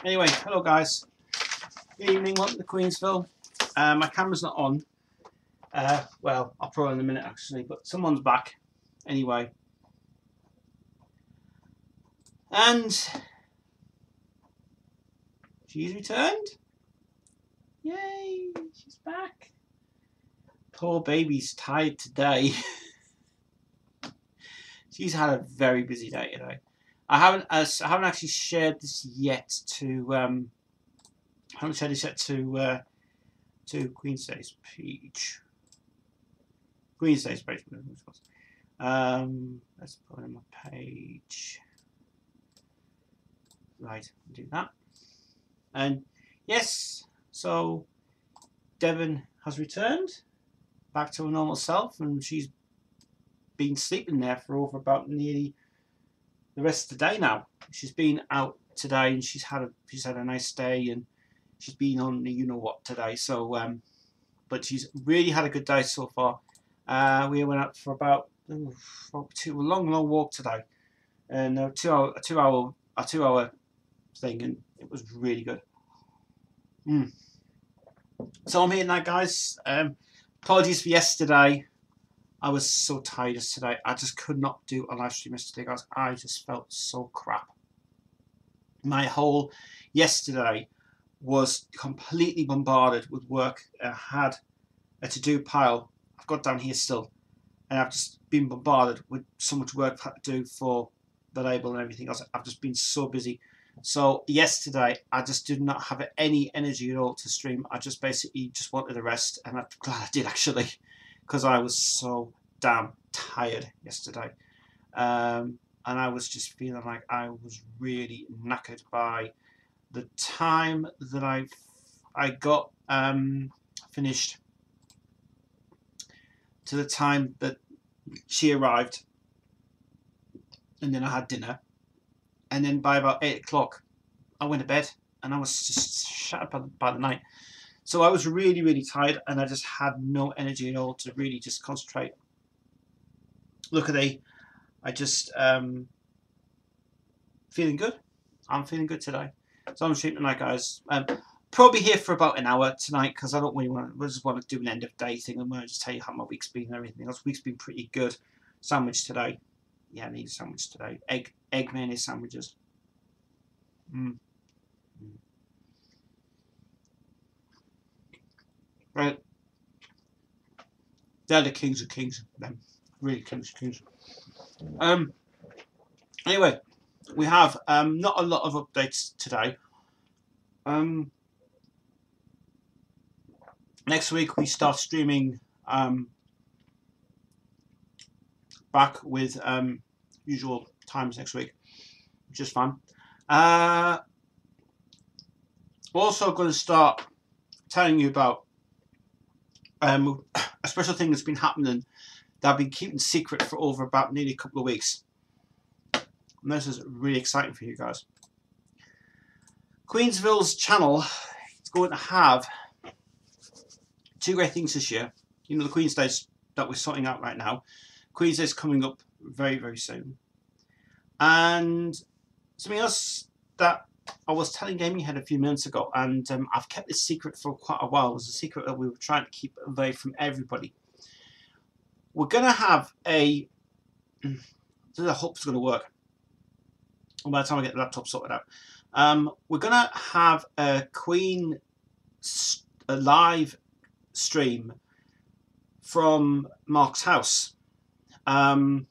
Anyway, hello guys. Good evening, welcome to Queensville. My camera's not on. Well, I'll put it in a minute actually, but someone's back. Anyway. And she's returned. Yay, she's back. Poor baby's tired today. She's had a very busy day today. I haven't actually shared this yet to Queensday's page. Queensday's page. Let's put it on my page. Right, do that. And yes, so Devon has returned back to her normal self, and she's been sleeping there for over about nearly the rest of the day now. She's been out today, and she's had a nice day, and she's been on the you know what today. So, but she's really had a good day so far. We went out for about a long walk today, and a two hour thing, and it was really good. So I'm here tonight, guys. Apologies for yesterday. I was so tired yesterday. I just could not do a live stream yesterday, guys. I just felt so crap. My whole yesterday was completely bombarded with work. I had a to-do pile. I've got down here still, and I've just been bombarded with so much work I had to do for the label and everything else. I've just been so busy. So yesterday, I just did not have any energy at all to stream. I just basically just wanted a rest, and I'm glad I did actually, because I was so damn tired yesterday. And I was just feeling like I was really knackered by the time that I got finished to the time that she arrived, and then I had dinner, and then by about 8 o'clock I went to bed, and I was just shattered by the night. So I was really, really tired, and I just had no energy at all to really just concentrate. Look at I just feeling good. I'm feeling good today. So I'm streaming tonight, guys. Probably here for about an hour tonight, because I don't really want to. I just want to do an end of day thing. I'm going to just tell you how my week's been and everything else. Week's been pretty good. Sandwich today. Yeah, I need a sandwich today. Egg mayonnaise sandwiches. Right. They're the kings of kings. Them. Really kings of kings. Anyway, we have not a lot of updates today. Next week we start streaming back with usual times next week, which is fun. We're also going to start telling you about a special thing that's been happening that I've been keeping secret for over about nearly a couple of weeks. And this is really exciting for you guys. Queensville's channel is going to have two great things this year. You know, the Queen's Days that we're sorting out right now. Queen's Days coming up very, very soon. And something else that I was telling Gaming Head a few minutes ago, and I've kept this secret for quite a while. It was a secret that we were trying to keep away from everybody. We're going to have a... I hope it's going to work. By the time I get the laptop sorted out. We're going to have a live stream from Mark's house. And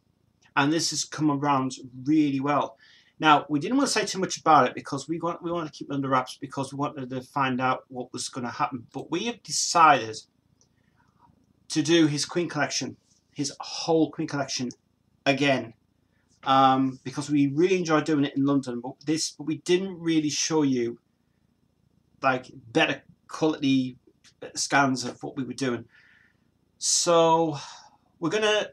this has come around really well. Now, we didn't want to say too much about it because we wanted to keep it under wraps, because we wanted to find out what was going to happen. But we have decided to do his Queen collection, his whole Queen collection again. Because we really enjoyed doing it in London, but we didn't really show you like better quality scans of what we were doing. So we're gonna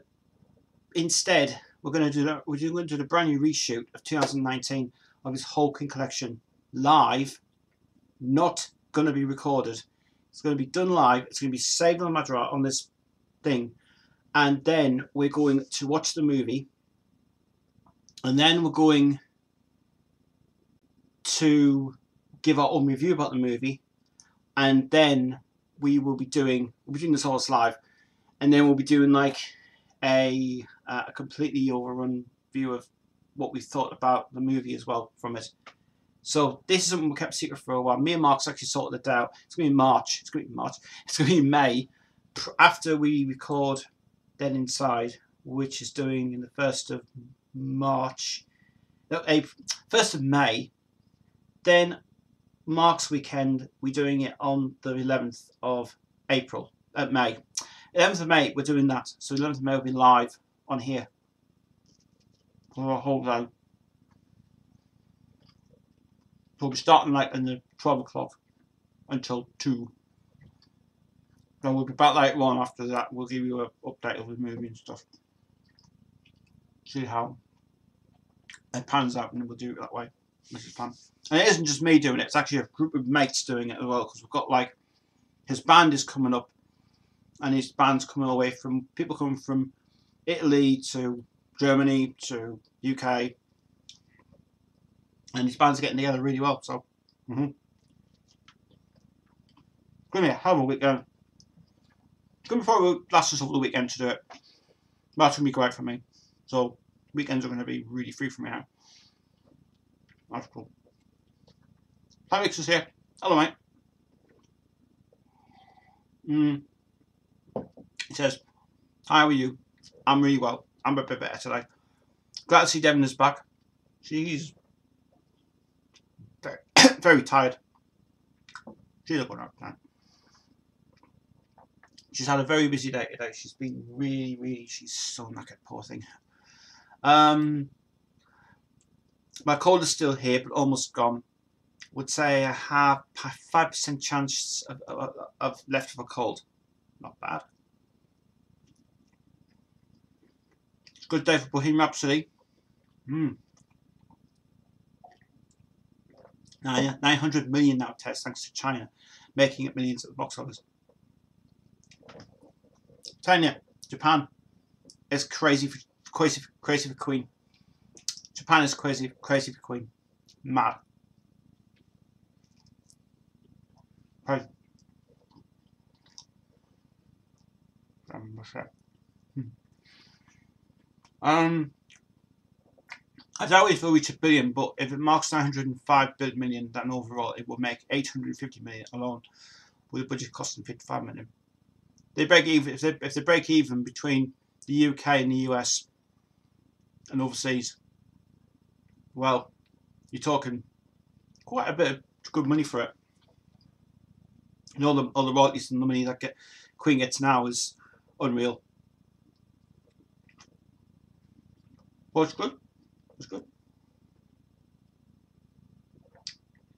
instead we're going to do the brand new reshoot of 2019 of his whole Queen collection live, not going to be recorded. It's going to be done live. It's going to be saved on my drive on this thing, and then we're going to watch the movie. And then we're going to give our own review about the movie, and then we'll be doing this all as live, and then we'll be doing like a completely overrun view of what we thought about the movie as well from it. So this is something we kept secret for a while. Me and Mark's actually sorted it out. It's going to be March. It's going to be May, after we record Then Inside, which is doing in the 1st of March, no, April, 1st of May. Then Mark's weekend, we're doing it on the 11th of May. 11th of May, we're doing that. So 11th of May will be live on here for a whole day. So we'll be starting like in the 12 o'clock until 2. Then we'll be back later on after that. We'll give you an update of the movie and stuff. See how it pans out, and we'll do it that way. This is fun. And it isn't just me doing it, it's actually a group of mates doing it as well, because we've got like, his band is coming up, and his band's coming away from, people coming from Italy to Germany to UK, and his band's getting together really well, so it's going to be a hell of a weekend. It's going to probably last us over the weekend to do it. That's going to be great for me. So weekends are going to be really free for me now. That's cool. Alex is here. Hello, mate. He says, "How are you? I'm really well. I'm a bit better today. Glad to see Devon is back. She's very, very tired. She's not going out tonight. She's had a very busy day today. She's been really, she's so knackered, poor thing. My cold is still here, but almost gone. Would say I have 5% chance of left of a cold. Not bad. It's a good day for Bohemian Rhapsody. 900 million now, Tess, thanks to China, making it millions at the box office. Telling you, Japan is crazy for Queen. Japan is crazy for Queen. Mad. Right. What's that? I doubt if it'll reach $1 billion, but if it marks 905 million, then overall it will make 850 million alone, with a budget costing 55 million. They break even if they break even between the UK and the US and overseas. Well, you're talking quite a bit of good money for it. And all the royalties and the money that Queen gets now is unreal. But it's good. It's good.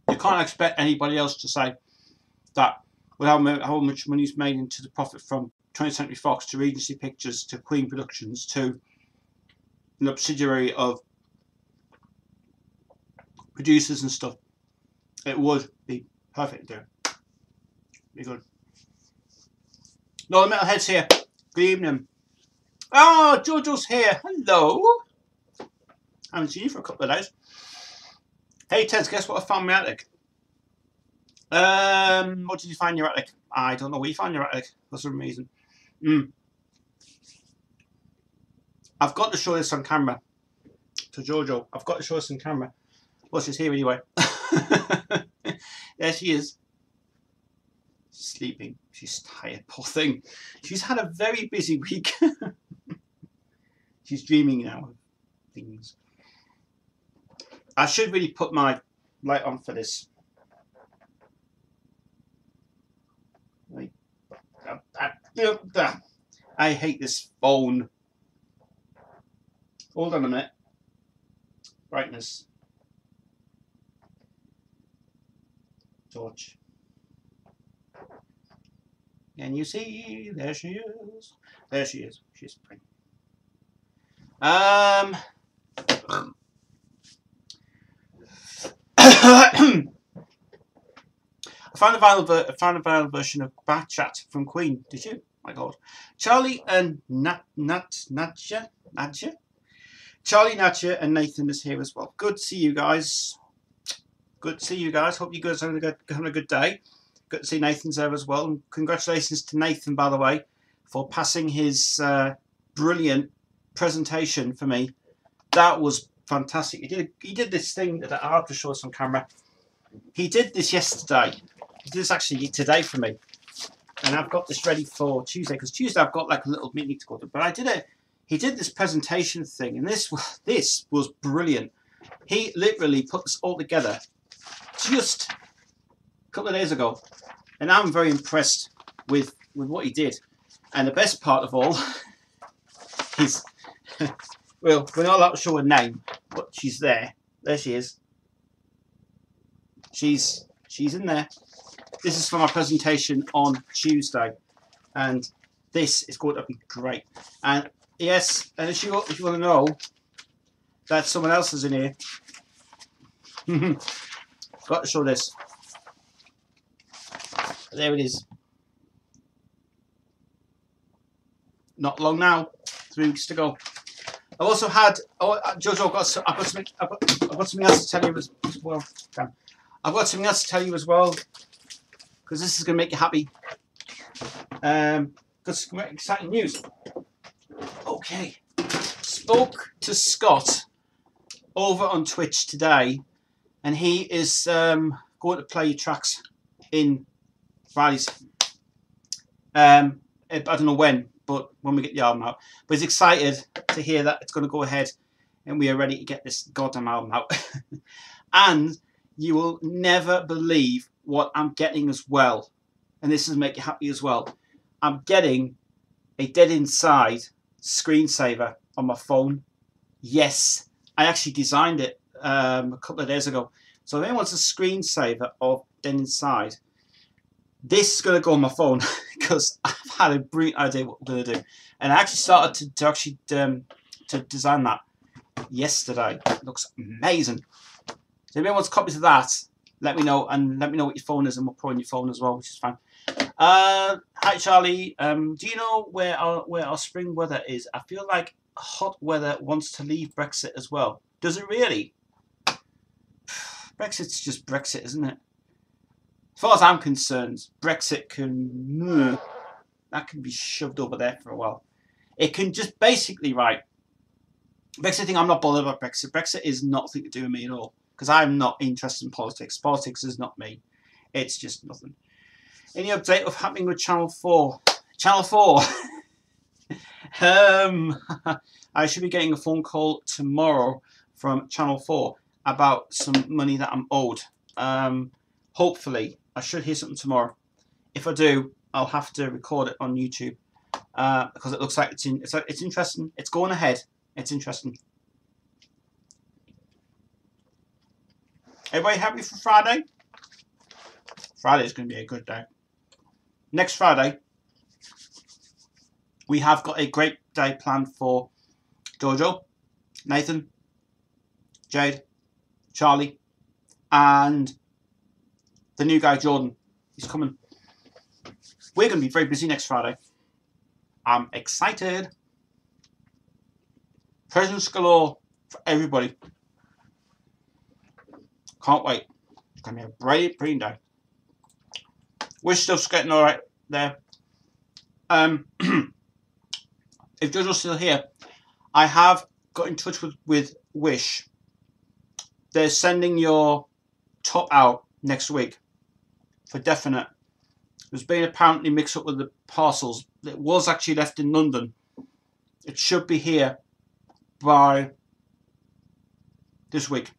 You can't expect anybody else to say that with how much money is made into the profit from 20th Century Fox to Regency Pictures to Queen Productions to an subsidiary of producers and stuff. It would be perfect to do. Be good. No, the Metalhead's here. Good evening. Oh, JoJo's here. Hello. I haven't seen you for a couple of days. Hey, Ted, guess what I found in my attic? What did you find in your attic? I don't know where you found your attic for some reason. I've got to show this on camera to JoJo. I've got to show this on camera. Well, she's here anyway. There she is. Sleeping. She's tired, poor thing. She's had a very busy week. She's dreaming now of things. I should really put my light on for this. I hate this phone. Hold on a minute. Brightness. Torch. Can you see? There she is. There she is. She's pretty. I found a vinyl version of Bat Chat from Queen. Did you? My God. Charlie and Nadja. Charlie, Nadja, and Nathan is here as well. Good to see you guys. Good to see you guys. Hope you guys are having a good day. Good to see Nathan's there as well. And congratulations to Nathan, by the way, for passing his brilliant presentation for me. That was fantastic. He did this thing that I have to show us on camera. He did this yesterday. He did this actually today for me. And I've got this ready for Tuesday, because Tuesday I've got like a little meeting to go to. But I did it. He did this presentation thing, and this was brilliant. He literally put this all together just a couple of days ago, and I'm very impressed with what he did. And the best part of all is, well, we're not allowed to show her name, but she's there. There she is. She's in there. This is for my presentation on Tuesday, and this is going to be great. And yes, and if you want to know that someone else is in here, got to show this. There it is. Not long now, 3 weeks to go. I also had JoJo. I've got something else to tell you as well. I've got something else to tell you as well, because this is going to make you happy. Got some exciting news. Okay, spoke to Scott over on Twitch today, and he is going to play your tracks in Fridays. I don't know when, but when we get the album out. But he's excited to hear that it's going to go ahead, and we are ready to get this goddamn album out. And you will never believe what I'm getting as well, and this will make you happy as well. I'm getting a Dead Inside screensaver on my phone. Yes, I actually designed it a couple of days ago. So if anyone wants a screensaver of Dead Inside, this is going to go on my phone, because I've had a brilliant idea what we're going to do. And I actually started to design that yesterday. It looks amazing. So if anyone wants copies of that, let me know, and let me know what your phone is, and we'll put on your phone as well, which is fine. Hi Charlie, do you know where our spring weather is? I feel like hot weather wants to leave Brexit as well. Does it really? Brexit's just Brexit, isn't it? As far as I'm concerned, Brexit can be shoved over there for a while. It can just basically, right, Brexit thing, I'm not bothered about Brexit. Brexit is nothing to do with me at all, because I'm not interested in politics. Politics is not me. It's just nothing. Any update of happening with Channel 4? Channel 4. I should be getting a phone call tomorrow from Channel 4 about some money that I'm owed. Hopefully, I should hear something tomorrow. If I do, I'll have to record it on YouTube, because it looks like it's interesting. It's going ahead. It's interesting. Everybody happy for Friday? Friday is going to be a good day. Next Friday, we have got a great day planned for JoJo, Nathan, Jade, Charlie, and the new guy Jordan. He's coming. We're going to be very busy next Friday. I'm excited. Presents galore for everybody. Can't wait. It's going to be a brilliant day. Wish stuff's getting alright there. If JoJo's still here, I have got in touch with Wish. They're sending your top out next week, for definite. There's been apparently mixed up with the parcels. It was actually left in London. It should be here by this week,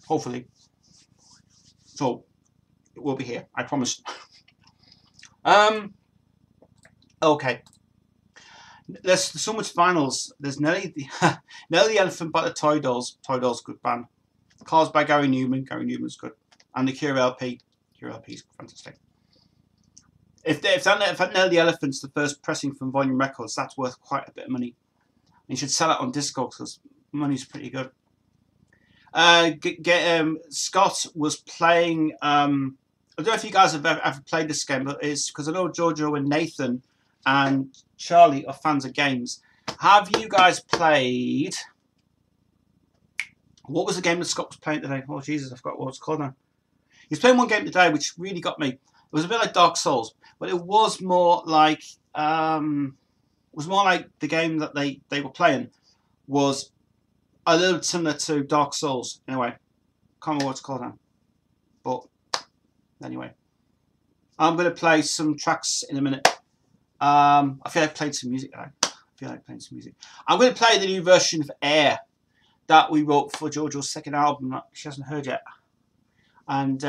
hopefully. So it will be here, I promise. Okay. There's so much finals. There's Nelly the Elephant by the Toy Dolls. Toy Dolls, good band. Cars by Gary Newman. Gary Newman's good. And the Cure LP. Cure LP's fantastic. If Nelly the Elephant's the first pressing from Volume Records, that's worth quite a bit of money. And you should sell it on Discogs, because money's pretty good. Scott was playing. I don't know if you guys have ever played this game, but it's because I know JoJo and Nathan and Charlie are fans of games. Have you guys played What was the game that Scott was playing today? Oh Jesus, I forgot what it's called now. He was playing one game today which really got me. It was a bit like Dark Souls, but it was more like the game that they were playing was a little bit similar to Dark Souls. Anyway, can't remember what it's called now. But anyway, I'm going to play some tracks in a minute. I feel like playing some music. I'm going to play the new version of Air that we wrote for JoJo's second album that she hasn't heard yet. And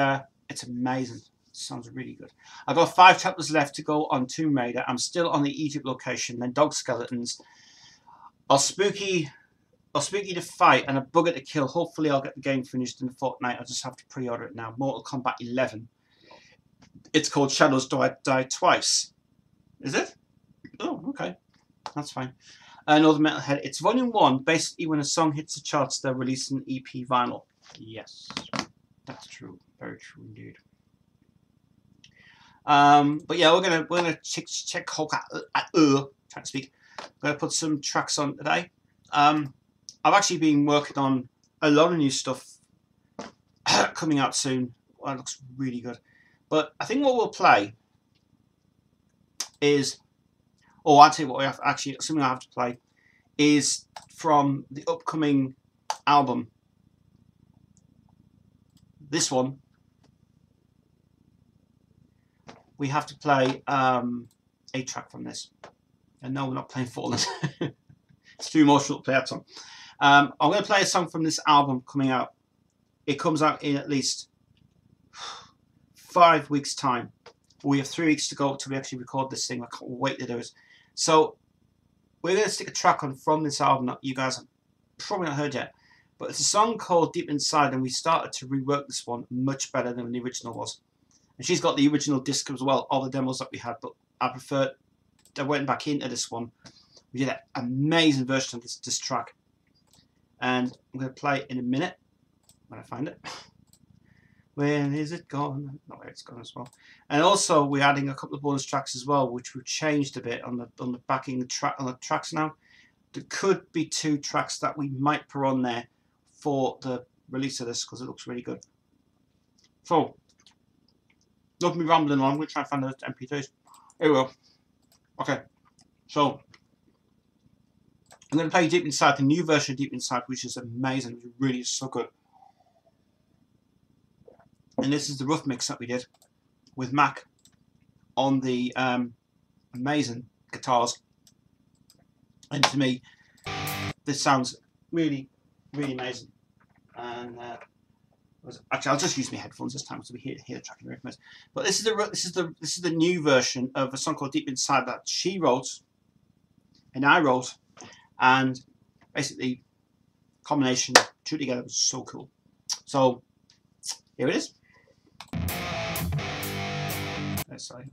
it's amazing. It sounds really good. I've got 5 chapters left to go on Tomb Raider. I'm still on the Egypt location. Then Dog Skeletons. Our Spooky to fight and a Bugger to kill. Hopefully I'll get the game finished in a fortnight. I just have to pre-order it now. Mortal Kombat 11. It's called Shadows Die Twice. Is it? Oh, okay. That's fine. Another Metalhead. It's volume 1. Basically, when a song hits the charts, they'll release an EP vinyl. Yes, that's true. Very true indeed. But yeah, we're gonna check trying to speak. I'm gonna put some tracks on today. I've actually been working on a lot of new stuff coming out soon. Well, it looks really good. But I think what we'll play is, I'll tell you what we have, actually, something I have to play is from the upcoming album. This one. We have to play a track from this. And no, we're not playing Fallen. It's too emotional to play that song. I'm going to play a song from this album coming out. It comes out in at least 5 weeks' time. We have 3 weeks to go till we actually record this thing. I can't wait to do it. So we're going to stick a track on from this album that you guys have probably not heard yet. But it's a song called Deep Inside, and we started to rework this one much better than the original was. And she's got the original disc as well, all the demos that we had, but I went back into this one. We did an amazing version of this track. And I'm going to play it in a minute when I find it. When is it gone? Not where it's gone as well. And also we're adding a couple of bonus tracks as well, which we've changed a bit on the backing track on the tracks now. There could be 2 tracks that we might put on there for the release of this because it looks really good. So, not me rambling on. I'm going to try and find those MP3s. Here we go. Okay, so I'm going to play Deep Inside, the new version of Deep Inside, which is amazing. It really is so good. And this is the rough mix that we did with Mac on the amazing guitars. And to me, this sounds really, really amazing. And actually, I'll just use my headphones this time so we hear the track in the rhythm. But this is the new version of a song called Deep Inside that she wrote and I wrote, and basically combination two together was so cool. So here it is. Sorry.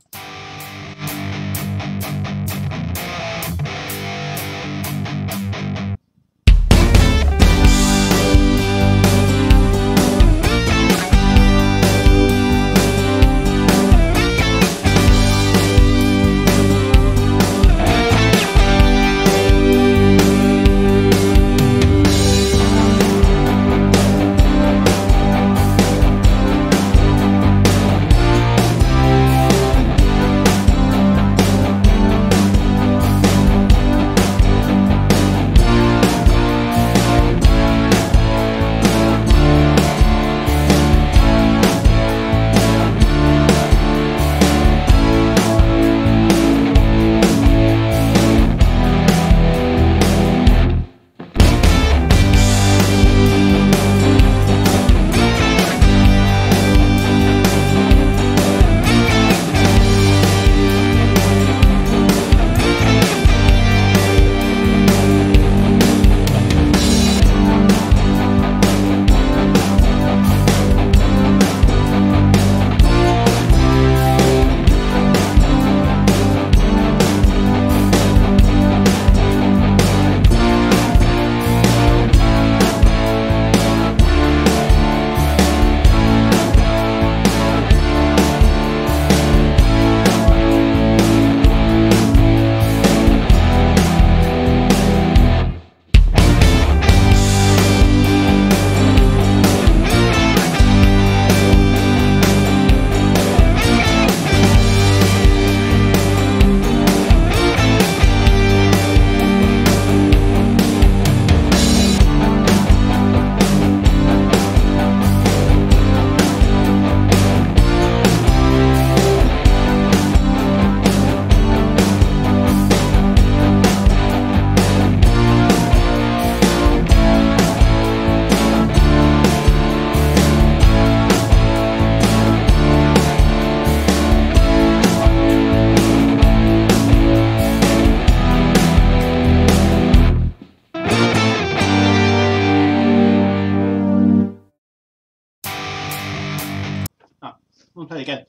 again.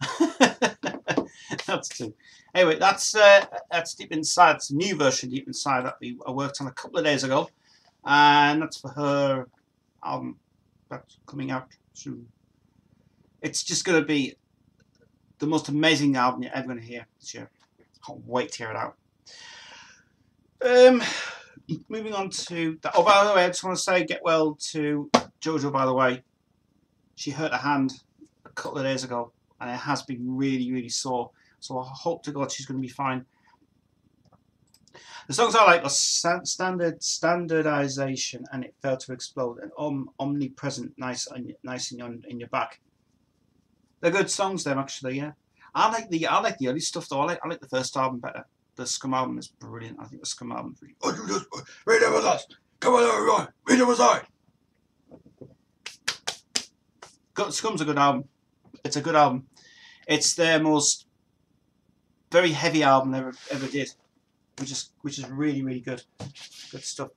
That's two. Anyway, that's Deep Inside. It's a new version of Deep Inside that I worked on a couple of days ago, and that's for her album that's coming out soon. It's just going to be the most amazing album you're ever going to hear this year. Can't wait to hear it out. Moving on to that. Oh, by the way, I just want to say get well to JoJo. By the way, she hurt her hand a couple of days ago, and it has been really, really sore. So I hope to God she's going to be fine. The songs I like are Standardization and It Failed to Explode and Omnipresent, nice in your back. They're good songs, them actually. Yeah, I like the early stuff though. I like the first album better. The Scum album is brilliant. I think the Scum album is really. Oh, you just read it with us. Come on, everyone, read it with us. Scum's a good album. It's a good album. It's their most very heavy album they ever did, which is really, really good stuff.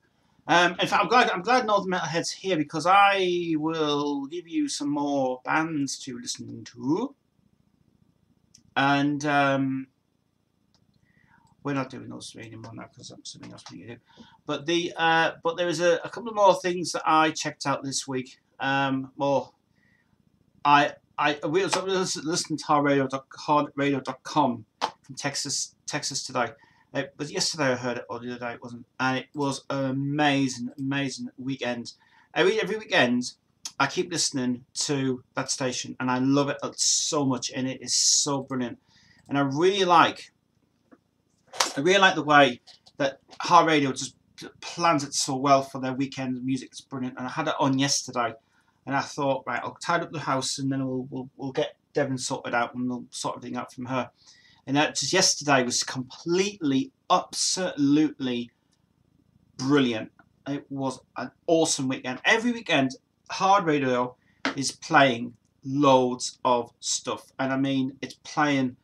In fact, I'm glad Northern Metalhead's here because I will give you some more bands to listen to, and we're not doing those three anymore now because I'm something else we need to do. But there is a couple of more things that I checked out this week. I was listening to hardradio.com from Texas today. It was yesterday I heard it, or the other day it wasn't, and it was an amazing weekend. Every weekend I keep listening to that station, and I love it so much, and it is so brilliant. And I really like the way that Hard Radio just plans it so well for their weekend music. It's brilliant, and I had it on yesterday. And I thought, right, I'll tidy up the house and then we'll get Devon sorted out and we'll sort everything out from her. And that just yesterday was completely, absolutely brilliant. It was an awesome weekend. Every weekend, Hard Radio is playing loads of stuff. And I mean, it's playing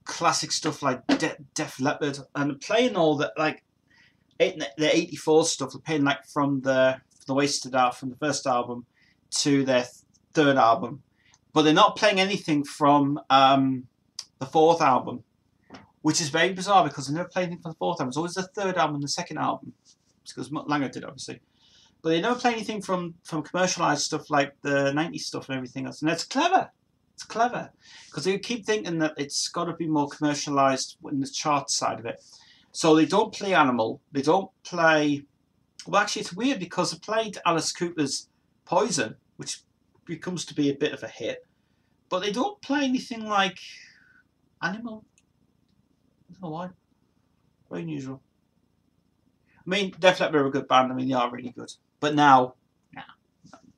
classic stuff like Def Leppard and playing all that, like the 84 stuff. They're playing like from the Wasted Art from the first album to their third album, but they're not playing anything from the fourth album, which is very bizarre because they never play anything from the fourth album. It's always the third album and the second album, because Langer did obviously, but they never play anything from commercialized stuff like the 90s stuff and everything else. And it's clever. It's clever because they keep thinking that it's got to be more commercialized in the chart side of it. So they don't play Animal. They don't play. Well, actually, it's weird because they played Alice Cooper's Poison, which becomes to be a bit of a hit, but they don't play anything like Animal. I don't know why. Very unusual. I mean, Def Leppard are a good band. I mean, they are really good. But now,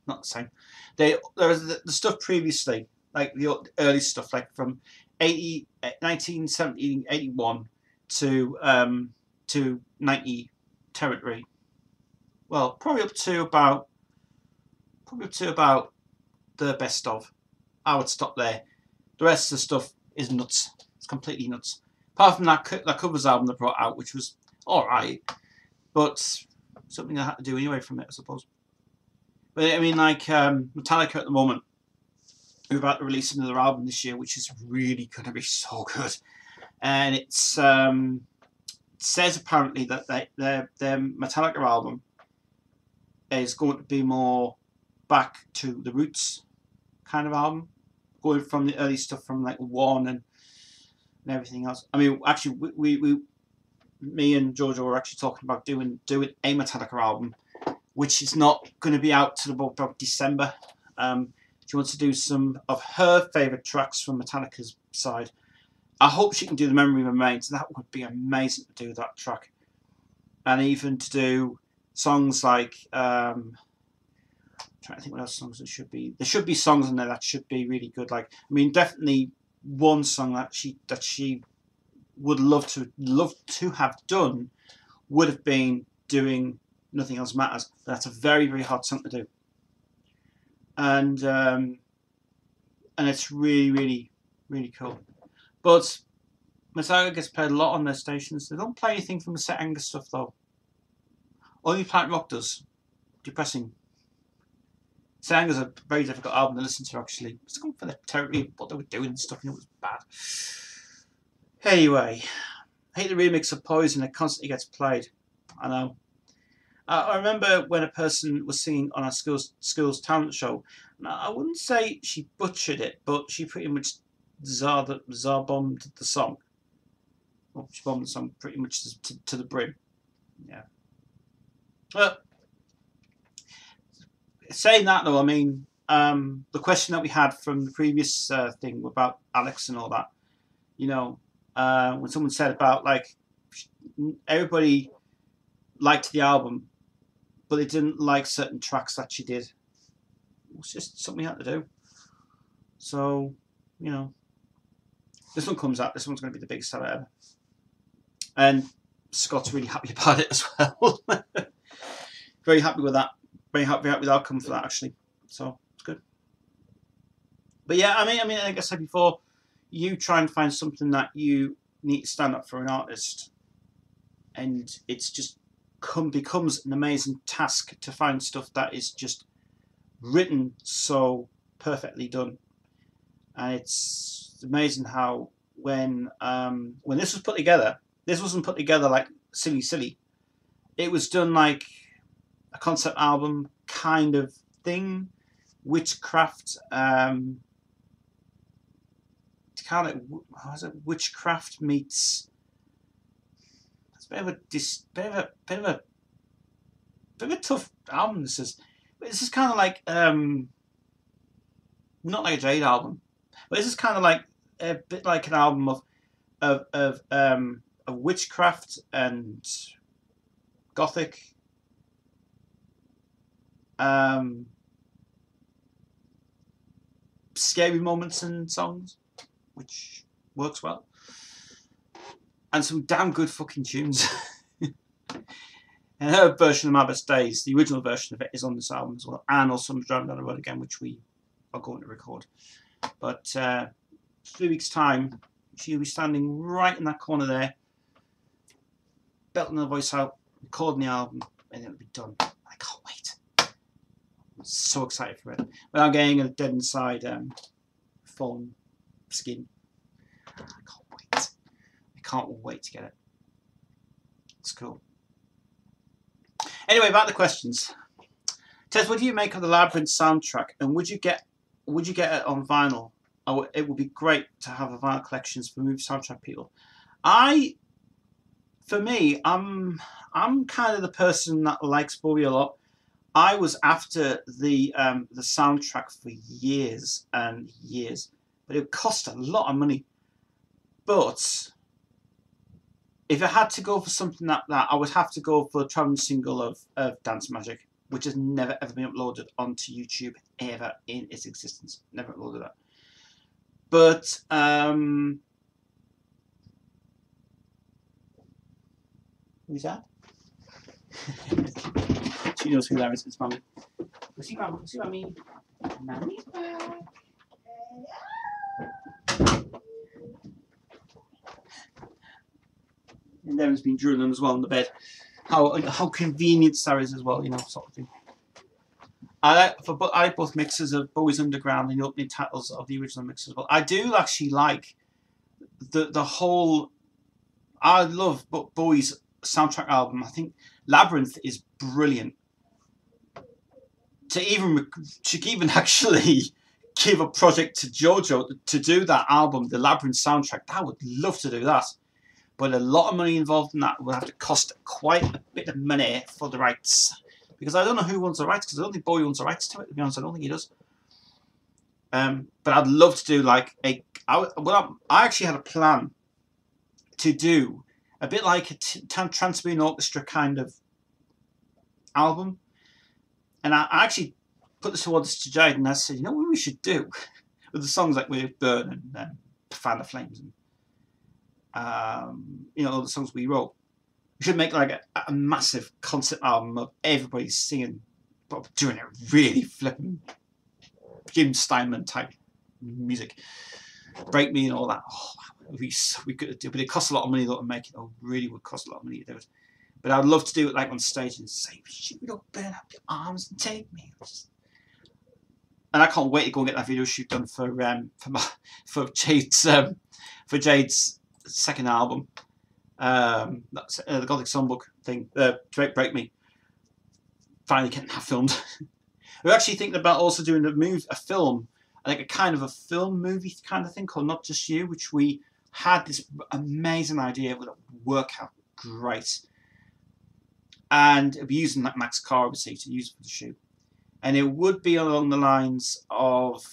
not the same. There was the stuff previously, like the early stuff, like from 1970, 81 to 90 territory. Well, probably up to about the best of. I would stop there. The rest of the stuff is nuts. It's completely nuts. Apart from that covers album they brought out, which was alright, but something I had to do anyway from it, I suppose. But I mean, like Metallica at the moment, we're about to release another album this year, which is really going to be so good. And it says apparently that their Metallica album is going to be more back to the roots kind of album, going from the early stuff from like One and everything else. I mean, actually, me and JoJo were actually talking about doing a Metallica album, which is not going to be out till about December. She wants to do some of her favourite tracks from Metallica's side. I hope she can do The Memory Remains. That would be amazing to do that track, and even to do songs like. Trying to think what else songs there should be. There should be songs in there that should be really good. Like, I mean, definitely one song that she would love to have done would have been doing Nothing Else Matters. But that's a very, very hard song to do, and it's really, really, really cool. But Metallica gets played a lot on their stations. They don't play anything from the Set Angus stuff though. Only Planet Rock does. Depressing. Sang is a very difficult album to listen to, actually. It's going for the territory, what they were doing and stuff, and it was bad. Anyway, I hate the remix of Poison. It constantly gets played. I know. I remember when a person was singing on our school's talent show. Now, I wouldn't say she butchered it, but she pretty much bombed the song. Well, she bombed the song pretty much to the brim. Yeah. Well, saying that though, I mean, the question that we had from the previous thing about Alex and all that, you know, when someone said about like everybody liked the album, but they didn't like certain tracks that she did. It was just something we had to do. So, you know, this one comes out. This one's going to be the biggest seller ever, and Scott's really happy about it as well. Very happy with that. Very happy with the outcome for that, actually. So it's good. But yeah, I mean, like I said before, you try and find something that you need to stand up for an artist, and it's just becomes an amazing task to find stuff that is just written so perfectly done. And it's amazing how when this was put together, this wasn't put together like silly. It was done like a concept album kind of thing, witchcraft, kind of how is it? Witchcraft meets. It's a bit of a tough album. This is kind of like not like a Jade album, but this is kind of like a bit like an album of witchcraft and gothic. Scary moments and songs, which works well, and some damn good fucking tunes. And her version of My Best Days, the original version of it, is on this album as well, and also Driving Down the Road Again, which we are going to record. But 3 weeks' time, she'll be standing right in that corner there, belting her voice out, recording the album, and it'll be done. I can't wait. I'm so excited for it. Without getting a dead inside foam skin. I can't wait. I can't wait to get it. It's cool. Anyway, about the questions. Tez, what do you make of the Labyrinth soundtrack, and would you get it on vinyl? Oh, it would be great to have a vinyl collections for movie soundtrack people. For me, I'm kind of the person that likes Bowie a lot. I was after the soundtrack for years and years, but it cost a lot of money. But if I had to go for something like that, I would have to go for the traveling single of Dance Magic, which has never ever been uploaded onto YouTube ever in its existence. Never uploaded that. But who's that? She knows who that is. It's Mummy. See Mummy. Mummy's back. And Devon's been drooling as well on the bed. How convenient Sarah is as well, you know, sort of thing. I like both mixes of Bowie's Underground and the opening titles of the original mixes as well. I do actually like the whole. I love Bowie's soundtrack album. I think Labyrinth is brilliant. To even actually give a project to JoJo to do that album, the Labyrinth soundtrack, I would love to do that. But a lot of money involved in that will have to cost quite a bit of money for the rights. Because I don't know who owns the rights, because I don't think Bowie owns the rights to it, to be honest. I don't think he does. But I'd love to do like I actually had a plan to do a bit like a Trans-Siberian Orchestra kind of album. And I actually put this towards to Jade, and I said, you know what we should do? With the songs like We're Burn and Fan the Flames and you know, all the songs we wrote. We should make like a massive concept album of everybody singing, but doing it really flipping Jim Steinman type music. Break Me and all that. Oh, we could do, but it costs a lot of money though to make it. Oh, really would cost a lot of money to do it. But I'd love to do it like on stage and say, "Shoot up, burn up your arms and take me." and I can't wait to go and get that video shoot done for Jade's second album. That's the Gothic Songbook thing. Break Me. Finally getting that filmed. We're actually thinking about also doing a film, like a kind of a film movie kind of thing called Not Just You, which we had this amazing idea. It would work out great, and it'd be using like Max Carr, obviously, to use for the shoot. And it would be along the lines of,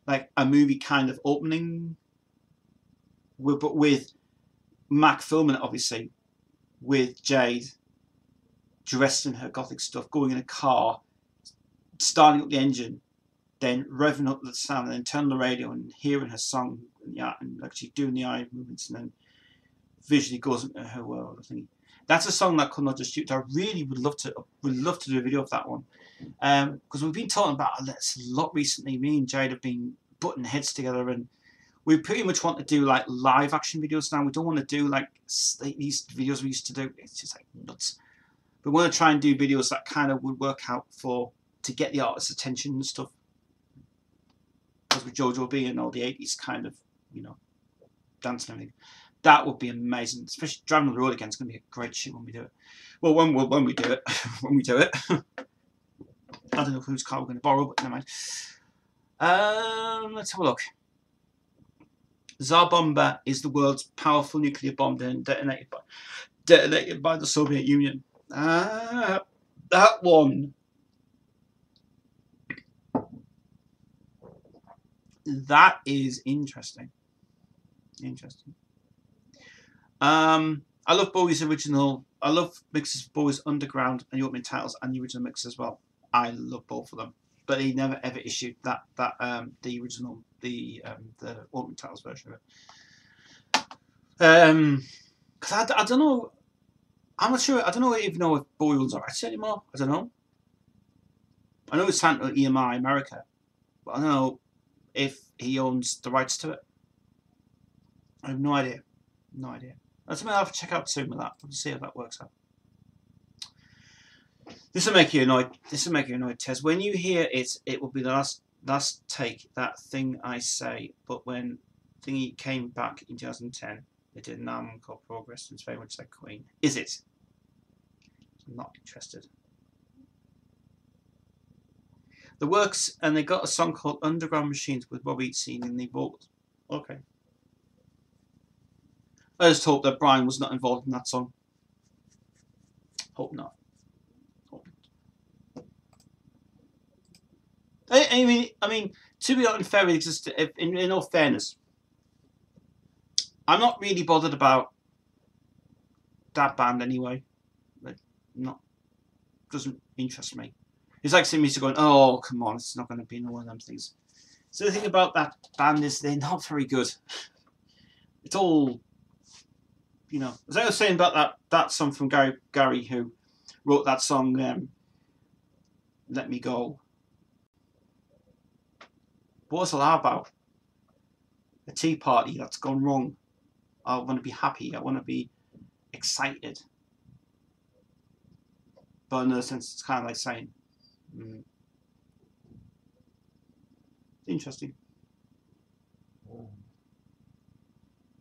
like a movie kind of opening, but with Mac filming it, obviously, with Jade dressed in her gothic stuff, going in a car, starting up the engine, then revving up the sound, and then turning the radio and hearing her song, and actually doing the eye movements, and then visually goes into her world. I think that's a song that could not just shoot. I really would love to do a video of that one, because we've been talking about this a lot recently. Me and Jade have been butting heads together, and we pretty much want to do like live action videos now. We don't want to do like these videos we used to do. It's just like nuts. We want to try and do videos that kind of would work out to get the artist's attention and stuff. Because with JoJo being all the 80s kind of, dance and everything, that would be amazing. Especially driving on the road again, it's going to be a great shoot when we do it. Well, when we do it, when we do it. I don't know whose car we're going to borrow, but never mind. Let's have a look. Tsar Bomba is the world's powerful nuclear bomb detonated by the Soviet Union. That one. That is interesting. I love Bowie's original. I love mixes of Bowie's Underground and the opening titles and the original mix as well. I love both of them, but he never ever issued the original the opening titles version of it. Because I don't know. I'm not sure. I don't know if Bowie owns the rights anymore. I don't know. I know it's signed to EMI America, but I don't know if he owns the rights to it. I have no idea. No idea. That's something I'll have to check out soon with that. We'll see how that works out. This will make you annoyed. This will make you annoyed, Tez. When you hear it, it will be the last take. That thing I say. But when Thingy came back in 2010, they did an album called Progress, and it's very much like Queen. Is it? I'm not interested. The Works, and they got a song called Underground Machines with Robbie singing the vocals. Okay. I just hope that Brian was not involved in that song. Hope not. I mean, to be unfair, in all fairness, I'm not really bothered about that band anyway. Doesn't interest me. It's like seeing music going, oh, come on, it's not going to be one of them things. So the thing about that band is they're not very good. It's all, as I was saying about that song from Gary who wrote that song, Let Me Go. What's all that about? A tea party that's gone wrong. I want to be happy. I want to be excited. But in a sense, it's kind of like saying, interesting.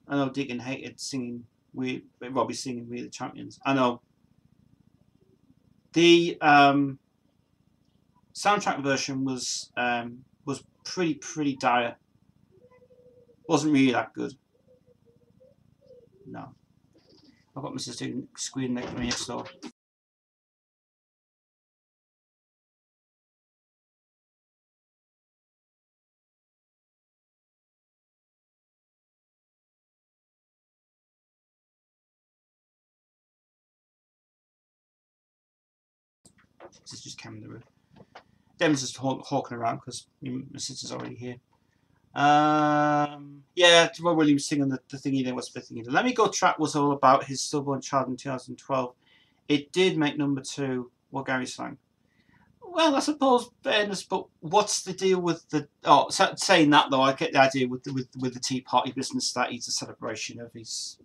I know Deacon hated singing. Robbie singing "We the Champions." I know. The soundtrack version was pretty dire. Wasn't really that good. No. I've got Mrs. Student screen next door. This just came in the room. Dem's just hawking around because my sister's already here. Yeah, Rob Williams singing the thingy there was the thingy. The Let Me Go track was all about his stillborn child in 2012. It did make number 2, what Gary sang. Well, I suppose fairness, but what's the deal with the? Oh, saying that though, I get the idea with the Tea Party business that it's a celebration of his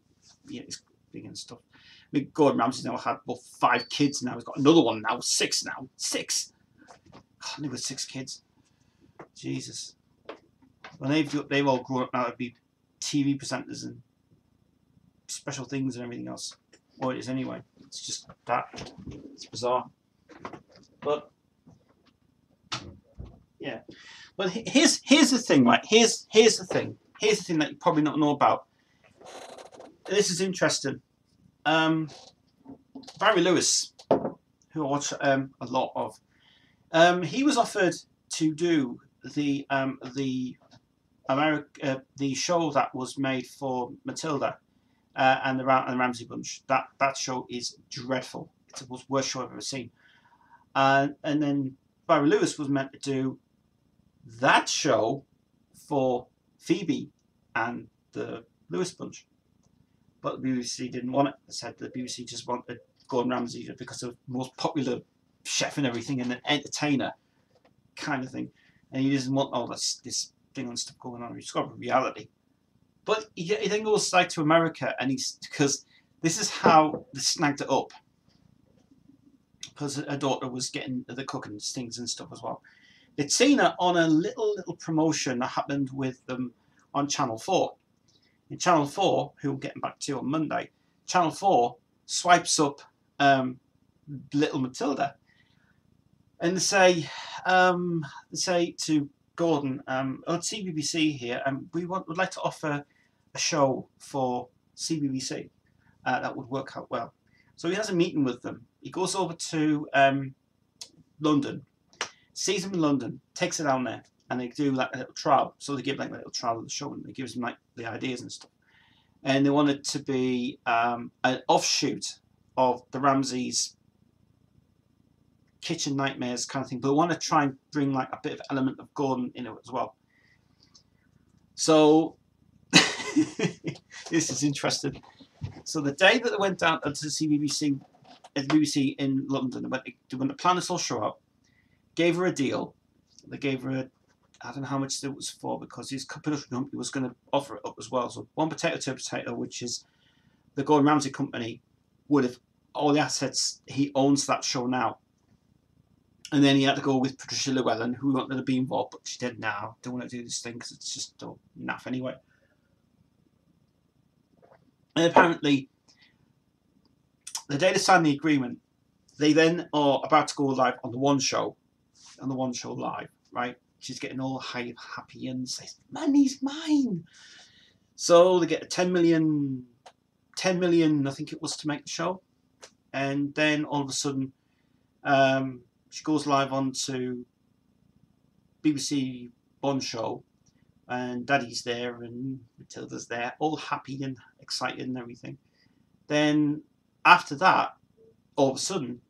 big and stuff. I mean, Gordon Ramsay's now had 5 kids now. He's got another one now, 6 now. 6. God, they were 6 kids. Jesus. When they've all grown up now to be TV presenters and special things and everything else. Or it is anyway. It's just that. It's bizarre. But yeah. But here's the thing, right? Here's the thing. Here's the thing that you probably not know about. This is interesting. Barry Lewis, who I watch a lot of, he was offered to do the show that was made for Matilda and the Ramsay Bunch. That show is dreadful. It's the worst show I've ever seen. And then Barry Lewis was meant to do that show for Phoebe and the Lewis Bunch. But the BBC didn't want it. They said the BBC just wanted Gordon Ramsay because of the most popular chef and everything and an entertainer kind of thing. And he doesn't want all this thing and stuff going on. He's got a reality. But he then goes like to America, and because this is how they snagged it up. Because her daughter was getting the cooking things and stuff as well. They'd seen her on a little promotion that happened with them on Channel 4. In Channel 4, who I'm getting back to on Monday, Channel 4 swipes up little Matilda. And they say to Gordon, it's CBBC here, and we would like to offer a show for CBBC that would work out well. So he has a meeting with them. He goes over to London, sees them in London, takes it down there, and they do like a little trial. So they give like a little trial of the show, and they gives them like the ideas and stuff. And they want it to be an offshoot of the Ramsays' Kitchen Nightmares kind of thing, but they want to try and bring like a bit of element of Gordon in it as well. So this is interesting. So the day that they went down to the BBC in London, they went to plan this whole show out, gave her a deal. They gave her I don't know how much it was for, because his production company was going to offer it up as well. So One Potato, Two Potato, which is the Gordon Ramsay company, would have all the assets. He owns that show now. And then he had to go with Patricia Llewellyn, who wanted to be involved, but she did now. Don't want to do this thing because it's just naff anyway. And apparently, the day they signed the agreement, they then are about to go live on the One Show live, right? She's getting all happy and says, "Man, he's mine." So they get 10 million, I think it was, to make the show. And then all of a sudden, she goes live onto BBC One Show, and Daddy's there and Matilda's there, all happy and excited and everything. Then after that, all of a sudden,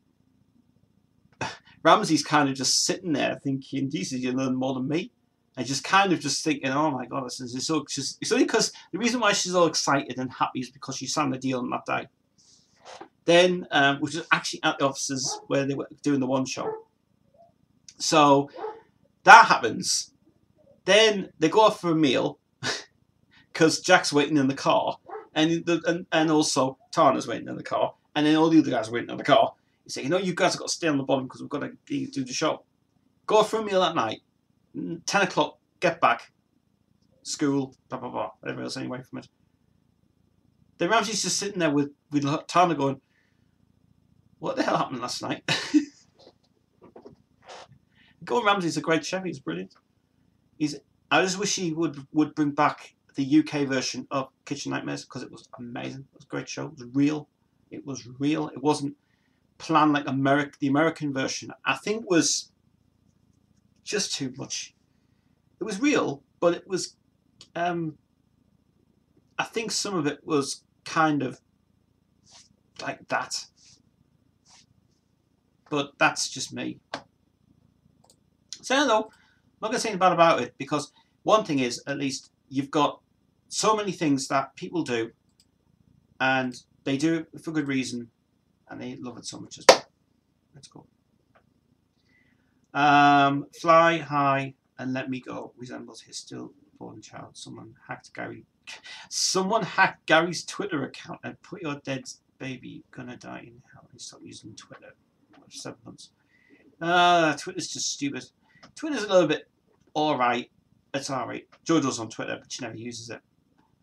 Ramsay's kind of just sitting there thinking, Jesus, you learn more than me. And just kind of just thinking, oh my God, it's only because the reason why she's all excited and happy is because she signed the deal on that day. Then, which was actually at the offices where they were doing the One Show. So that happens. Then they go off for a meal because Jack's waiting in the car, and also Tana's waiting in the car, and then all the other guys are waiting in the car. You say, you guys have got to stay on the bottom because we've got to do the show. Go for a meal at night. 10 o'clock, get back. School, blah, blah, blah. Whatever else anyway from it. Then Ramsay's just sitting there with Tana going, what the hell happened last night? Gordon Ramsay's a great chef. He's brilliant. I just wish he would bring back the UK version of Kitchen Nightmares because it was amazing. It was a great show. It was real. It was real. It wasn't planned like the American version. I think was just too much. It was real, but it was I think some of it was kind of like that. But that's just me. So no, I'm not going to say anything bad about it, because one thing is, at least you've got so many things that people do, and they do it for good reason, and they love it so much as well. Let's go. Fly high and let me go resembles his stillborn child. Someone hacked Gary's Twitter account and put your dead baby gonna die in hell. He stopped using Twitter for 7 months. Twitter's just stupid. Twitter's a little bit alright. It's alright. JoJo's on Twitter, but she never uses it.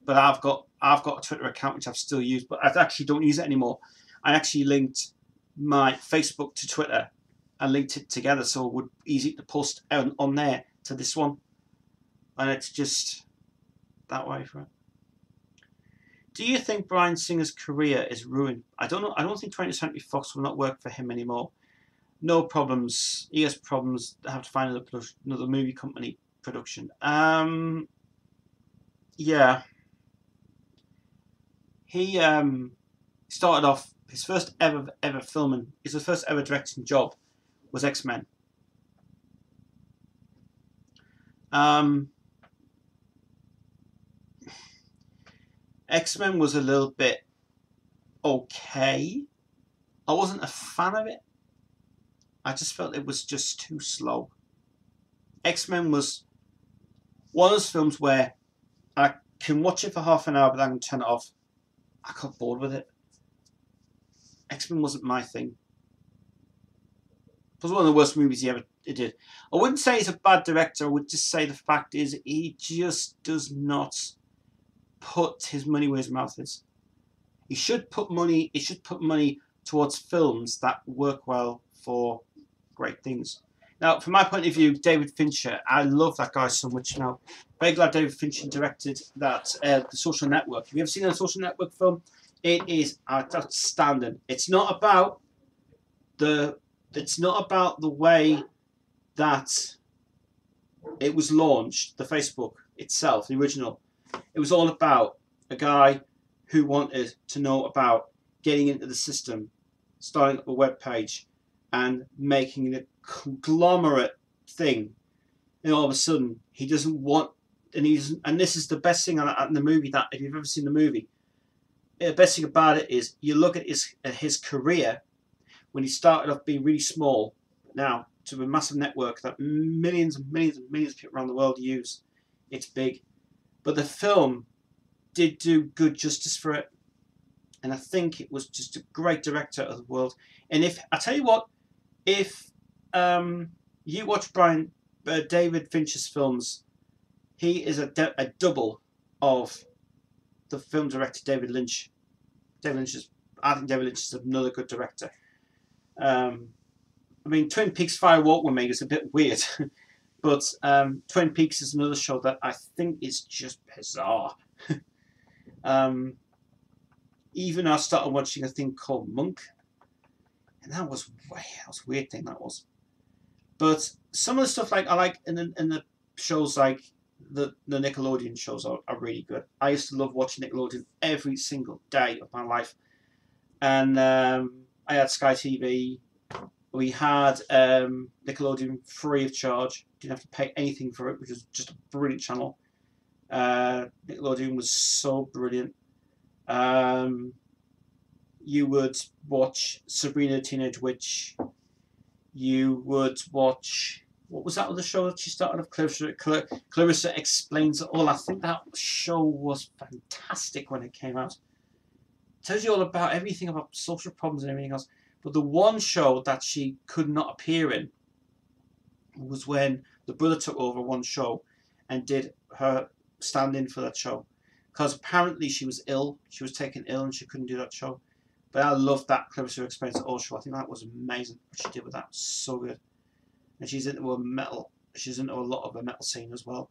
But I've got a Twitter account which I've still used, but I actually don't use it anymore. I actually linked my Facebook to Twitter and linked it together so it would be easy to post on there to this one. And it's just that way for it. Do you think Bryan Singer's career is ruined? I don't know. I don't think 20th Century Fox will not work for him anymore. No problems. He has problems. They have to find another movie company production. Yeah. He started off his first ever filming. His first ever directing job was X-Men. X-Men was a little bit okay. I wasn't a fan of it. I just felt it was just too slow. X-Men was one of those films where I can watch it for half an hour but I can turn it off. I got bored with it. X-Men wasn't my thing. It was one of the worst movies he ever did. I wouldn't say he's a bad director. I would just say the fact is he just does not put his money where his mouth is. He should put money towards films that work well for great things. Now, from my point of view, David Fincher, I love that guy so much now. Very glad David Fincher directed that, The Social Network. Have you ever seen a Social Network film? It is outstanding. It's not about the way that it was launched, the Facebook itself, the original. It was all about a guy who wanted to know about getting into the system, starting up a web page, and making it a conglomerate thing. And all of a sudden, he doesn't want, and this is the best thing in the movie, that if you've ever seen the movie, the best thing about it is you look at his career when he started off being really small, now to a massive network that millions and millions and millions of people around the world use. It's big. But the film did do good justice for it. And I think it was just a great director of the world. And if I tell you what, if you watch David Fincher's films, he is a double of the film director David Lynch. I think David Lynch is another good director. I mean, Twin Peaks Fire Walk with Me is a bit weird. But Twin Peaks is another show that I think is just bizarre. Even I started watching a thing called Monk, and that was a weird thing that was. But some of the stuff I like in the shows, like the Nickelodeon shows, are really good. I used to love watching Nickelodeon every single day of my life, and I had Sky TV. We had Nickelodeon free of charge. Didn't have to pay anything for it, which was just a brilliant channel. Nickelodeon was so brilliant. You would watch Sabrina the Teenage Witch. You would watch, what was that other show that she started off? Clarissa Explains It All. I think that show was fantastic when it came out. It tells you all about everything about social problems and everything else. But the one show that she could not appear in was when the brother took over one show and did her stand-in for that show. Because apparently she was ill. She was taken ill and she couldn't do that show. But I loved that Clarissa Explains It All show. I think that was amazing. What she did with that was so good. And she's into a lot of the metal scene as well.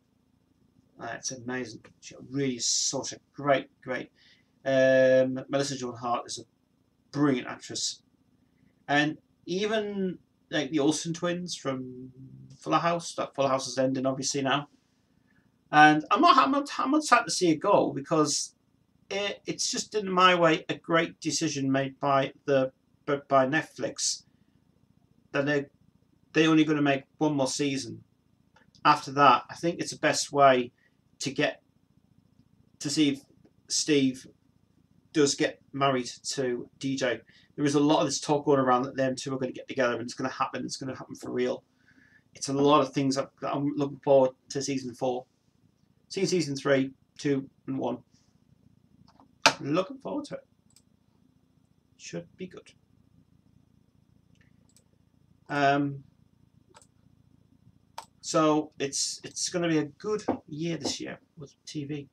It's amazing. She really is such a great. Melissa Joan Hart is a brilliant actress. And even like the Olsen twins from Fuller House. That Fuller House is ending obviously now. And I'm not sad to see it go, because it's just, in my way, a great decision made by Netflix that they're only going to make one more season. After that, I think it's the best way to see if Steve does get married to DJ. There is a lot of this talk going around that them two are going to get together, and it's going to happen. It's going to happen for real. It's a lot of things that I'm looking forward to season 4. See season 3, 2, and 1. Looking forward to it. Should be good. So it's going to be a good year this year with TV.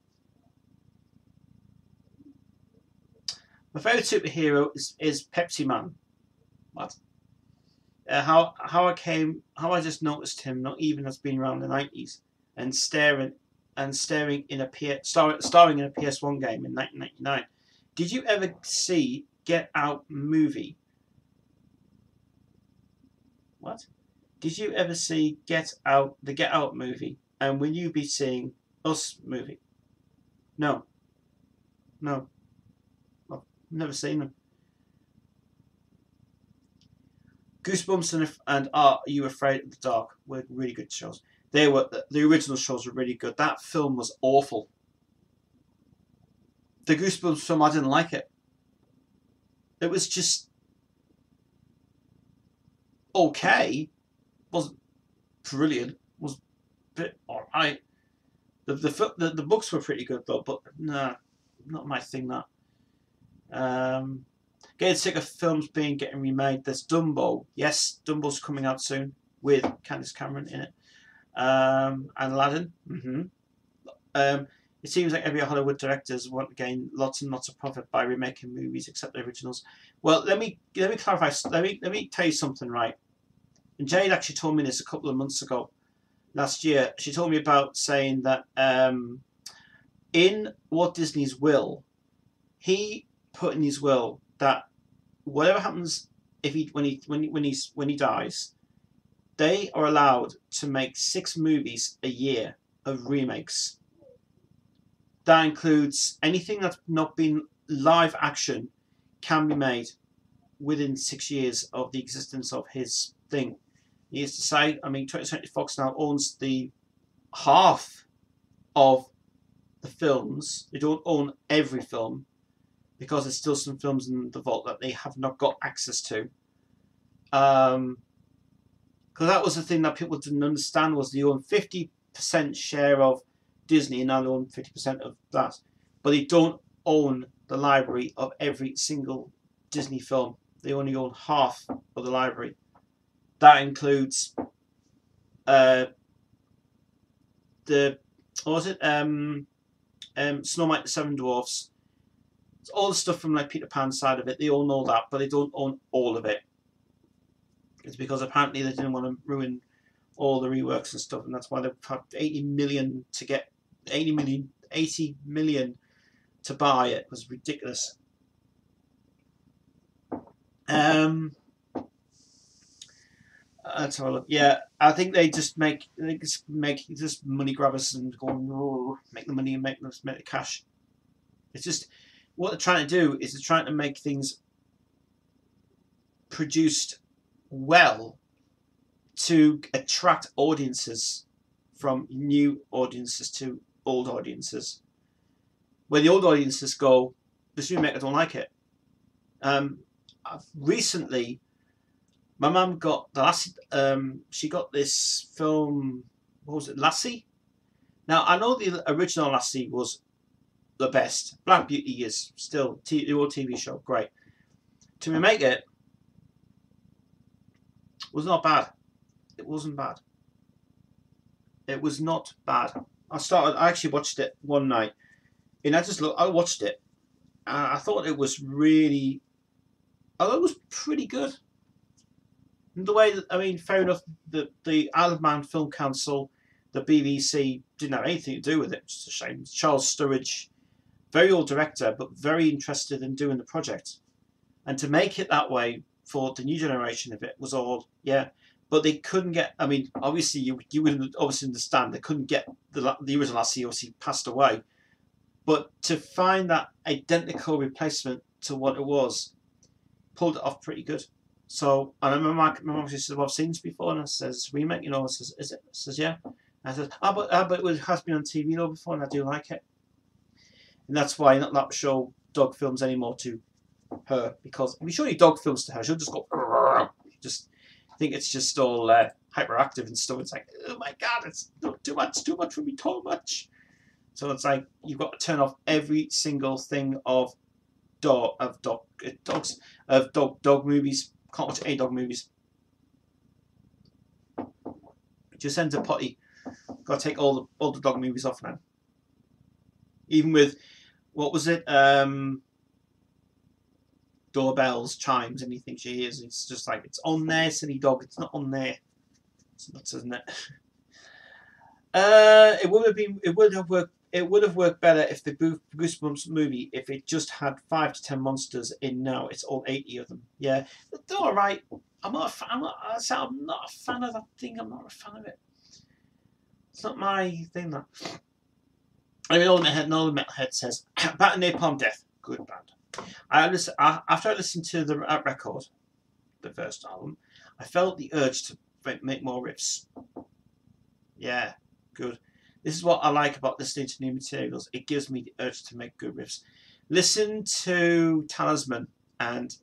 My favourite superhero is Pepsi Man. What? How I just noticed him not even as being around the 90s and starring in a starring in a PS1 game in 1999. Did you ever see Get Out movie? What? Did you ever see Get Out, the Get Out movie? And will you be seeing Us movie? No. No. I've never seen them. Goosebumps and Are You Afraid of the Dark were really good shows. They were the original shows were really good. That film was awful. The Goosebumps film, I didn't like it. It was just okay. Wasn't brilliant. Was a bit alright. The books were pretty good though, but nah, not my thing. That. Getting sick of films getting remade. There's Dumbo. Yes, Dumbo's coming out soon with Candace Cameron in it. And Aladdin. It seems like every Hollywood directors want to gain lots and lots of profit by remaking movies, except the originals. Well, let me clarify. Let me tell you something, right? And Jade actually told me this a couple of months ago, last year. She told me about saying that in Walt Disney's will, he put in his will that whatever happens when he dies, they are allowed to make 6 movies a year of remakes. That includes anything that's not been live action can be made within 6 years of the existence of his thing. He has to say, 20th Century Fox now owns the half of the films. They don't own every film because there's still some films in the vault that they have not got access to. Because that was the thing that people didn't understand, was they own 50% share of Disney and now they own 50% of that. But they don't own the library of every single Disney film. They only own half of the library. That includes Snow White and the Seven Dwarfs. It's all the stuff from like Peter Pan's side of it. They own all that, but they don't own all of it. It's because apparently they didn't want to ruin all the reworks and stuff, and that's why they've had 80 million to get 80 million to buy it. It was ridiculous. Let's have a look. Yeah, I think they just make money grabbers and go make the money and make the cash. It's just what they're trying to do is they're trying to make things produced well to attract audiences, from new audiences to old audiences. Where the old audiences go, this remake, I don't like it. Recently, my mum got the Lassie. She got this film. What was it, Lassie? Now I know the original Lassie was the best. Black Beauty is still the old TV show, great. To remake it was not bad. It wasn't bad. It was not bad. I actually watched it one night, and I watched it, and I thought it was really. I thought it was pretty good. The way that, fair enough, the Isle of Man Film Council, the BBC, didn't have anything to do with it, which is a shame. Charles Sturridge, very old director, but very interested in doing the project. And to make it that way for the new generation of it was all, yeah. But they couldn't get, obviously, you would obviously understand, they couldn't get the original Lassie, obviously passed away. But to find that identical replacement to what it was, pulled it off pretty good. So, and I remember my mum says, well, I've seen this before, and I says, remake, I says, is it? I says, yeah. And I says, but it has been on TV before, and I do like it. And that's why not that show dog films anymore to her, because if you show any dog films to her, she'll just go, I think it's just all hyperactive and stuff. It's like, oh my god, it's too much for me, too much. So it's like you've got to turn off every single thing of dog movies. Can't watch any dog movies. Just ends a potty. Got to take all the dog movies off now. Even with, what was it? Doorbells, chimes, anything she hears, it's just like, it's on there, silly dog. It's not on there. It's nuts, isn't it? It would have worked better if the Goosebumps movie, if it just had 5 to 10 monsters in. Now it's all 80 of them. Yeah, they're all right. I'm not a fan of that thing. I'm not a fan of it. It's not my thing. That. I mean, all the metalhead says Bat and Napalm Death, good band. After I listened to the record, the first album, I felt the urge to make more riffs. Yeah, good. This is what I like about listening to new materials. It gives me the urge to make good riffs. Listen to Talisman and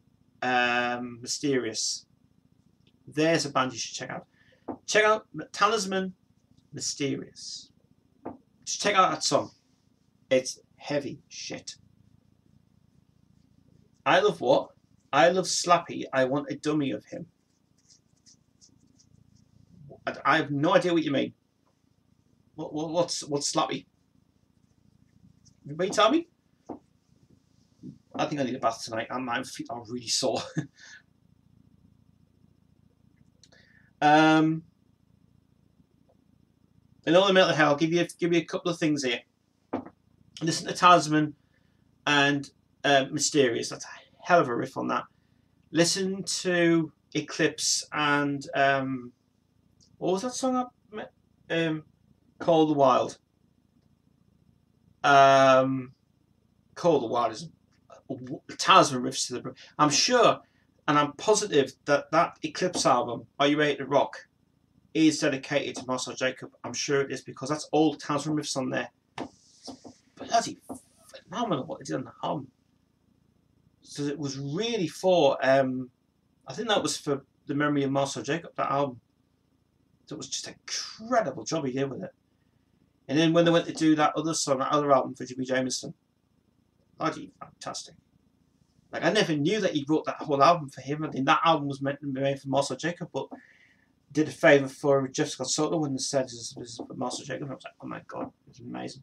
Mysterious. There's a band you should check out. Check out Talisman, Mysterious. Just check out that song. It's heavy shit. I love what? I love Slappy. I want a dummy of him. I have no idea what you mean. What's Slappy? Anybody tell me? I think I need a bath tonight. My feet are really sore. In all the mental health, I'll give you a couple of things here. Listen to Talisman and Mysterious. That's a hell of a riff on that. Listen to Eclipse and what was that song? Call the Wild. Call the Wild is Talisman riffs to the. I'm sure, and I'm positive that Eclipse album, Are You Ready to Rock, is dedicated to Marcel Jacob. I'm sure it is, because that's all Talisman riffs on there. Bloody phenomenal what they did on that album. So it was really for I think that was for the memory of Marcel Jacob, that album. So it was just an incredible job he did with it. And then when they went to do that other song, that other album for Jimmy Jameson, bloody fantastic. Like, I never knew that he wrote that whole album for him. I think that album was meant to be made for Marcel Jacob, but did a favour for Jeff Scott Soto when they said it was for Marcel Jacob. I was like, oh my god, it was amazing.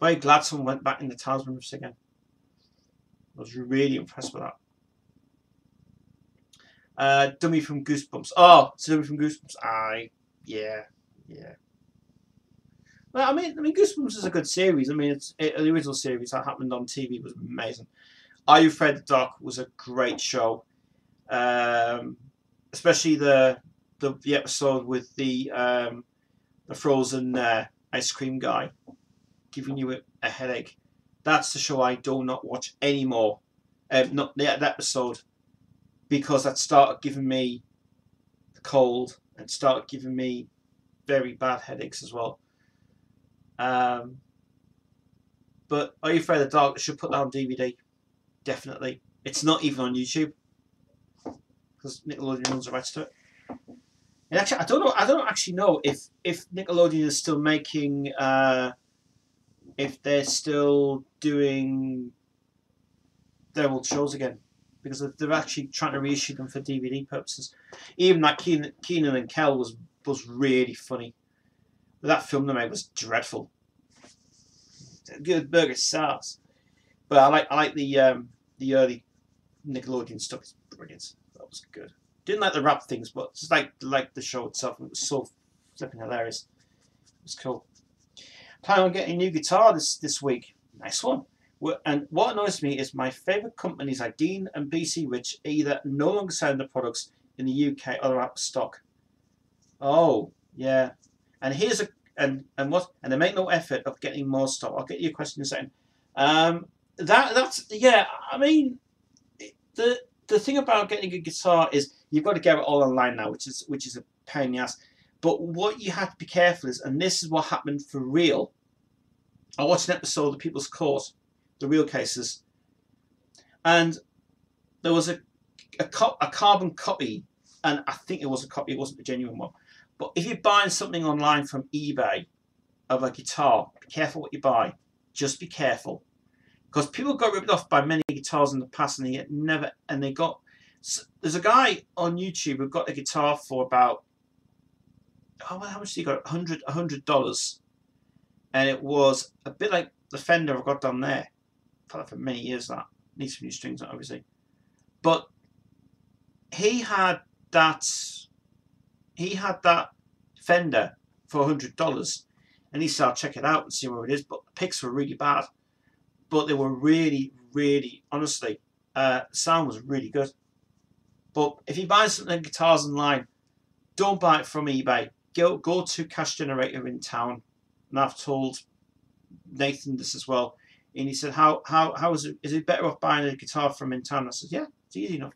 Very glad someone went back in the Talisman riffs again. I was really impressed with that. Dummy from Goosebumps. Oh, it's Dummy from Goosebumps. Yeah. Well, I mean, Goosebumps is a good series. I mean, the original series that happened on TV was amazing. Are You Afraid of the Dark was a great show, especially the episode with the frozen ice cream guy giving you a headache. That's the show I do not watch anymore. Not that episode, because that started giving me the cold and started giving me very bad headaches as well. But Are You Afraid of the Dark? I should put that on DVD. Definitely. It's not even on YouTube because Nickelodeon owns the rights to it. And actually, I don't actually know if Nickelodeon is still making, if they're still doing their old shows again, because they're actually trying to reissue them for DVD purposes. Even that Kenan and Kel was really funny. But that film they made was dreadful. Good burger sauce. But I like the early Nickelodeon stuff. It's brilliant. That was good. Didn't like the rap things, but just like the show itself. It was so flipping hilarious. It was cool. Planning on getting a new guitar this week. Nice one. And what annoys me is my favourite companies like Dean and BC Rich either no longer selling the products in the UK or they're out of stock. Oh, yeah. And here's and they make no effort of getting more stock. I'll get you a question in a second. That's yeah. I mean, the thing about getting a guitar is you've got to get it all online now, which is a pain in the ass. But what you have to be careful is, and this is what happened for real. I watched an episode of The People's Court, the real cases, and there was a carbon copy, and I think it was a copy. It wasn't a genuine one. But if you're buying something online from eBay of a guitar, be careful what you buy. Just be careful, because people got ripped off by many guitars in the past, and they got. There's a guy on YouTube who got a guitar for about oh, how much did he got? $100, and it was a bit like the Fender I've got down there. I've had it for many years. That needs some new strings, obviously, but he had that. He had that Fender for $100, and he said, "I'll check it out and see where it is." But the picks were really bad, but they were really, really, honestly, sound was really good. But if you buy something guitars online, don't buy it from eBay. Go to Cash Generator in town, and I've told Nathan this as well. And he said, "How is it? Is it better off buying a guitar from in town?" I said, "Yeah, it's easy enough.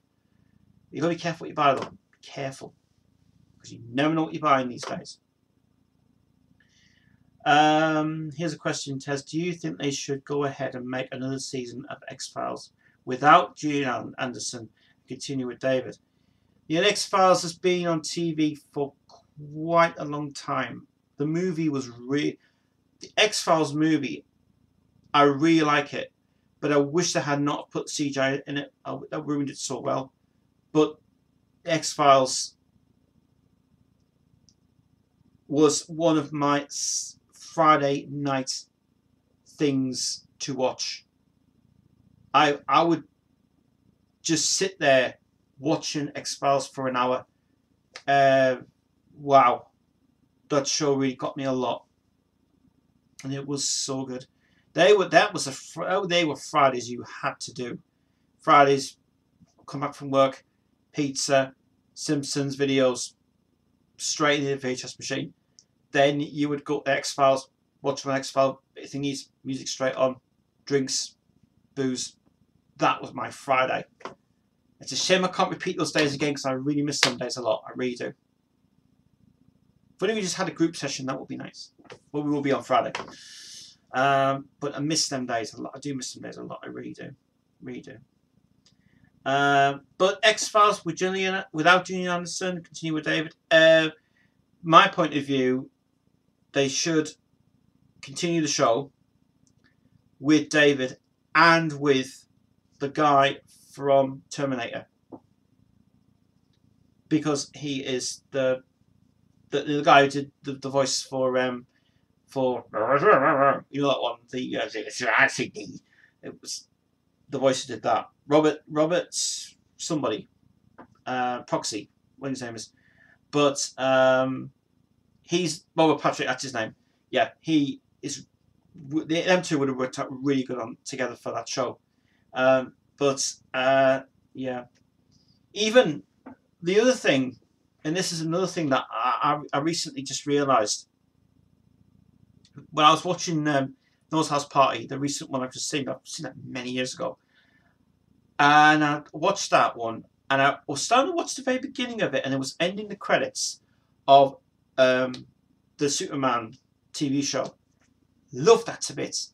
You got to be careful what you buy, though. Be careful, because you never know what you're buying these days." Here's a question, Tez. Do you think they should go ahead and make another season of X-Files without Gillian Anderson? Continue with David. The X-Files has been on TV for quite a long time. The movie was the X-Files movie. I really like it, but I wish they had not put CGI in it. That ruined it so well. But X-Files was one of my Friday night things to watch. I would just sit there watching X-Files for an hour. Wow, that show really got me a lot, and it was so good. They were Fridays you had to do. Fridays, come back from work, pizza, Simpsons videos, straight into the VHS machine. Then you would go to X-Files, watch my X-File thingies, music straight on, drinks, booze. That was my Friday. It's a shame I can't repeat those days again, because I really miss them days a lot. I really do. If only we just had a group session, that would be nice. Well, we will be on Friday. But I miss them days a lot. I do miss them days a lot. I really do. Really do. But X-Files without Gillian Anderson, continue with David. My point of view, they should continue the show with David and with the guy from Terminator, because he is the guy who did the voice for you know that one, it was the voice who did that. Robert somebody, Proxy, what his name is, but he's Robert Patrick. That's his name. Yeah, he is. Them two would have worked out really good together for that show. Yeah. Even the other thing, and this is another thing that I recently just realised when I was watching Noah's House Party, the recent one I've seen that many years ago, and I watched that one, and I was starting to watch the very beginning of it, and it was ending the credits of the Superman TV show. Loved that to bits.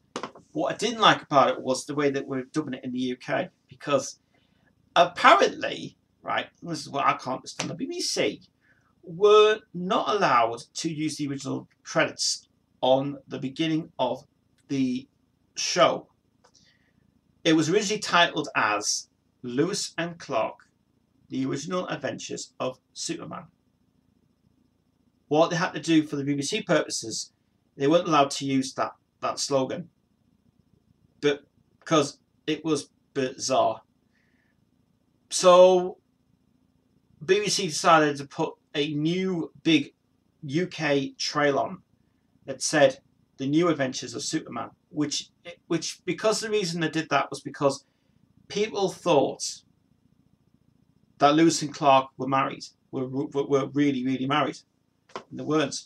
What I didn't like about it was the way that we're dubbing it in the UK, because apparently, right, this is what I can't understand, the BBC were not allowed to use the original credits on the beginning of the show. It was originally titled as Lewis and Clark, The Original Adventures of Superman. What they had to do for the BBC purposes, they weren't allowed to use that slogan, but because it was bizarre. So BBC decided to put a new big UK trail on that said The New Adventures of Superman, which because the reason they did that was because people thought that Lewis and Clark were married, were really, really married, and they weren't.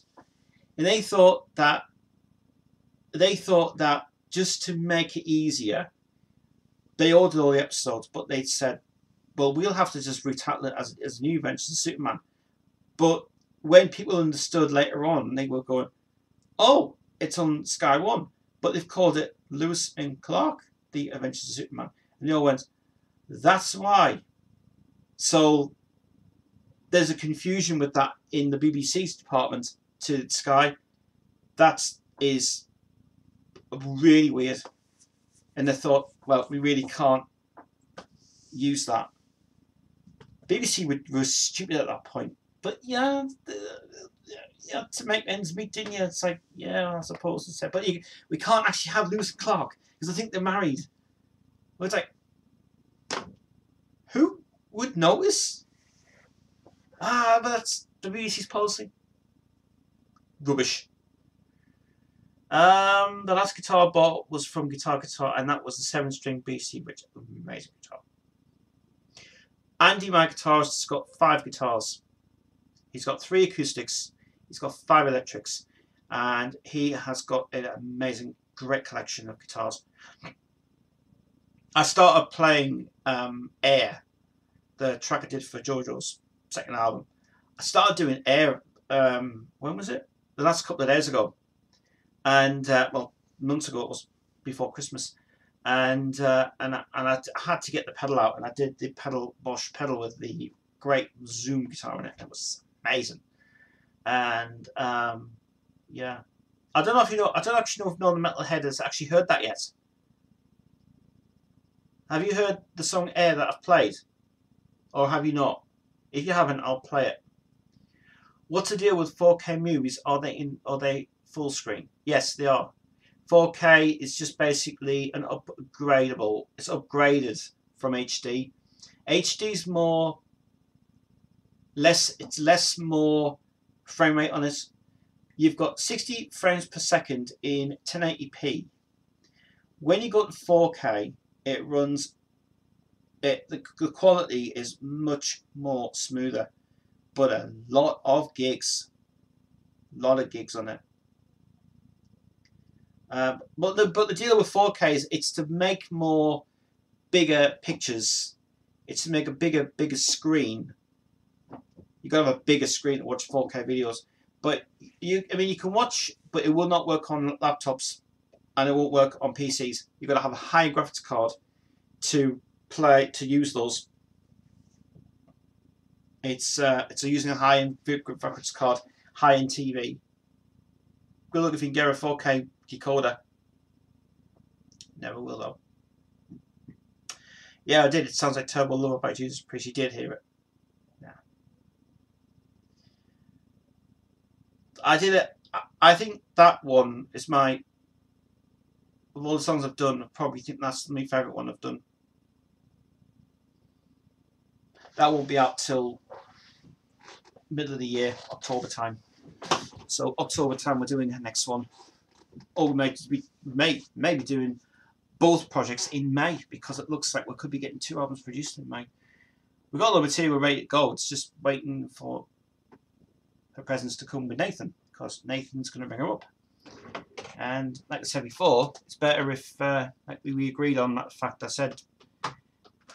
And they thought that just to make it easier, they ordered all the episodes, but they said, well, we'll have to just retitle it as New Adventures of Superman. But when people understood later on, they were going, oh, it's on Sky One, but they've called it Lewis and Clark, The Adventures of Superman. And they all went, that's why. So there's a confusion with that in the BBC's department to Sky. That is really weird. And they thought, well, we really can't use that. BBC were stupid at that point. But yeah, you have to make ends meet, didn't you? It's like, yeah, I suppose it's but we can't actually have Lewis and Clark because I think they're married. Well, it's like, who would notice? But that's the BBC's policy. Rubbish. The last guitar I bought was from Guitar, and that was a 7-string BC, which is an amazing guitar. Andy, my guitarist, has got 5 guitars. He's got 3 acoustics. He's got 5 electrics, and he has got an amazing, great collection of guitars. I started playing Air, the track I did for JoJo's second album. I started doing Air. When was it? The last couple of days ago, and well, months ago. It was before Christmas, and I had to get the pedal out, and I did the Bosch pedal with the great Zoom guitar in it. It was amazing, and yeah, I don't know if you know. I don't actually know if Northern Metalhead has actually heard that yet. Have you heard the song Air that I've played, or have you not? If you haven't, I'll play it. What's the deal with 4K movies? Are they full screen? Yes, they are. 4K is just basically an upgradable. It's upgraded from HD. HD is less more frame rate on it. You've got 60 frames per second in 1080p. When you go to 4K, it runs. The quality is much more smoother, but a lot of gigs on it. But the deal with 4K is it's to make bigger pictures. It's to make a bigger screen. You got to have a bigger screen to watch 4K videos. But you can watch, but it will not work on laptops, and it won't work on PCs. You've got to have a high graphics card to use those. It's using a high-end graphics card, high-end TV. Good luck if you can get a 4K decoder. Never will though. Yeah, I did. It sounds like Turbo Lover by Jesus Priest. You did hear it. Yeah. I did it. I think that one is of all the songs I've done, I probably think that's my favourite one I've done. That won't be out till middle of the year, October time. So October time we're doing the next one. Or we may be doing both projects in May, because it looks like we could be getting 2 albums produced in May. We've got all the material ready to go. It's just waiting for her presence to come with Nathan, because Nathan's going to bring her up. And like I said before, it's better if, like we agreed on that fact, I said,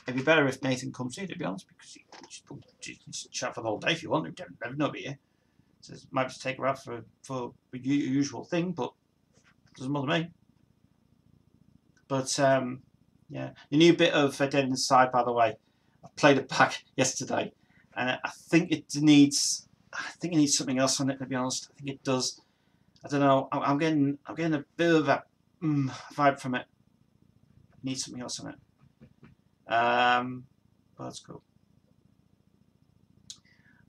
it'd be better if Nathan comes here, to be honest, because you can chat for the whole day if you want. There's nobody here. So it might just take her out for the usual thing, but it doesn't bother me. But yeah, the new bit of Dead Inside, by the way, I played it back yesterday, and I think it needs something else on it. To be honest, I think it does. I don't know. I'm getting a bit of a vibe from it. Needs something else on it. But that's cool.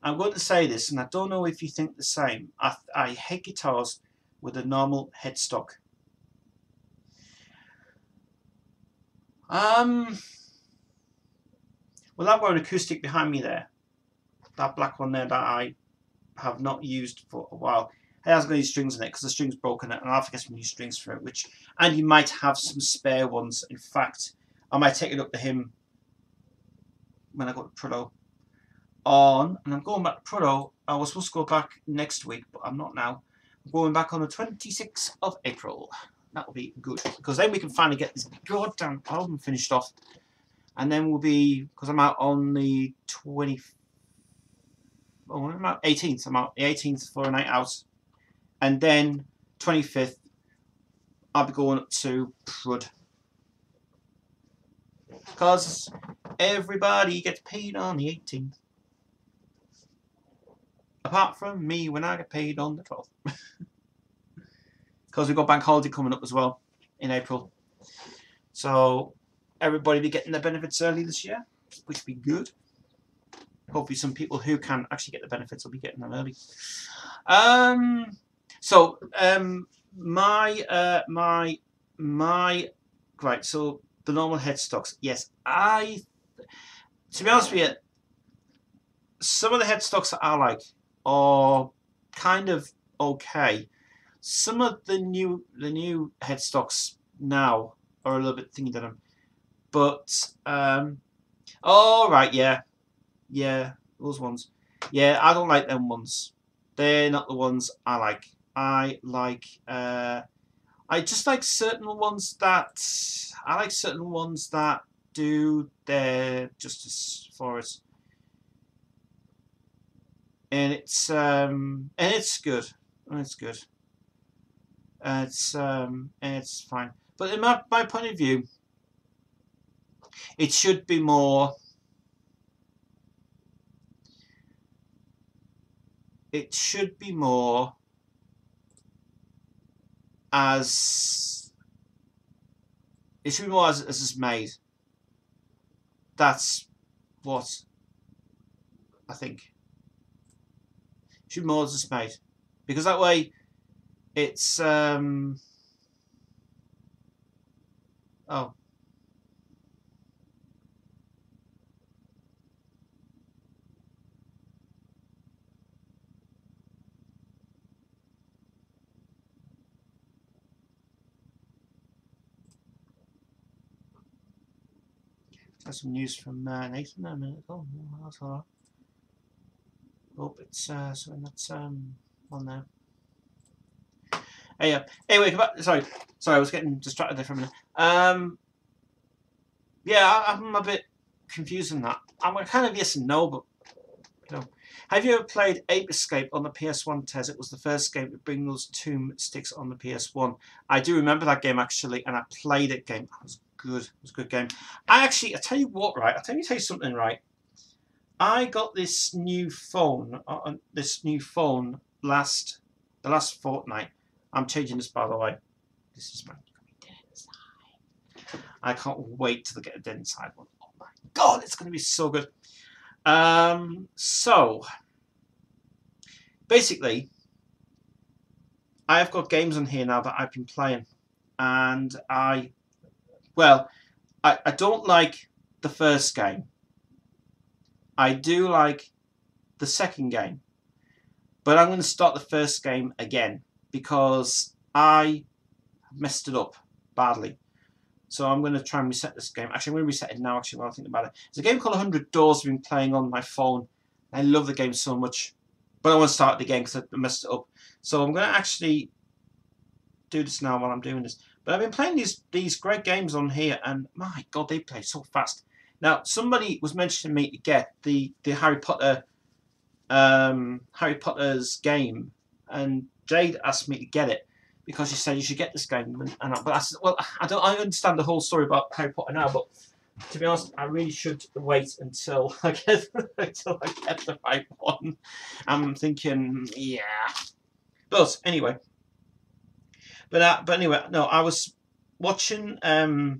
I'm going to say this, and I don't know if you think the same. I hate guitars with a normal headstock. Well, I've got an acoustic behind me there. That black one there that I have not used for a while. It has got any strings in it because the string's broken, and I'll have to get some new strings for it. And you might have some spare ones. In fact, I might take it up to him when I go to Prudhoe. And I'm going back to Prudhoe. I was supposed to go back next week, but I'm not now. I'm going back on the 26th of April. That will be good, because then we can finally get this goddamn album finished off. And then we'll be, because I'm out on the 18th. I'm out the 18th for a night out. And then 25th, I'll be going up to Prud. Because everybody gets paid on the 18th. Apart from me when I get paid on the 12th. Because we've got bank holiday coming up as well in April. So everybody be getting their benefits early this year, which would be good. hopefully some people who can actually get the benefits will be getting them early. So my right. So the normal headstocks. Yes, to be honest with you, some of the headstocks that I like are kind of okay. Some of the new headstocks now are a little bit thingy than them, but oh right, yeah, those ones, yeah, I don't like them ones. They're not the ones I like. I like I just like certain ones that do their justice for us, and it's good, and it's good. And it's fine. But in my point of view, it should be more. It should be more as. It should be more as it's made. That's what I think. It should be more as it's made, because that way, it's oh. Got some news from Nathan a minute ago. Oh, that's all right. Hope it's something that's on there. Anyway, sorry, I was getting distracted there for a minute. Yeah, I'm a bit confused on that. I'm kind of yes and no, but you know. Have you ever played Ape Escape on the PS1, Tez? It was the first game to bring those tomb sticks on the PS1. I do remember that game actually, and I played it. Game. It was good. It was a good game. I tell you what, right? Tell you something, right? I got this new phone. The last fortnight. I'm changing this, by the way. This is my dead inside. I can't wait till I get a dead inside one. Oh my god, it's going to be so good. So basically, I have got games on here now that I've been playing, and I don't like the first game. I do like the second game, but I'm going to start the first game again because I messed it up badly. So I'm going to try and reset this game. Actually, I'm going to reset it now, actually, while I think about it. It's a game called 100 Doors I've been playing on my phone. I love the game so much. But I want to start it again because I messed it up. So I'm going to actually do this now while I'm doing this. But I've been playing these great games on here, and my God, they play so fast. Now, somebody was mentioning me to get the Harry Potter's game, and Jade asked me to get it because she said you should get this game. But I said, well, I understand the whole story about Harry Potter now, but to be honest, I really should wait until I get the right one. I'm thinking, yeah. But anyway, but anyway, no, I was watching. I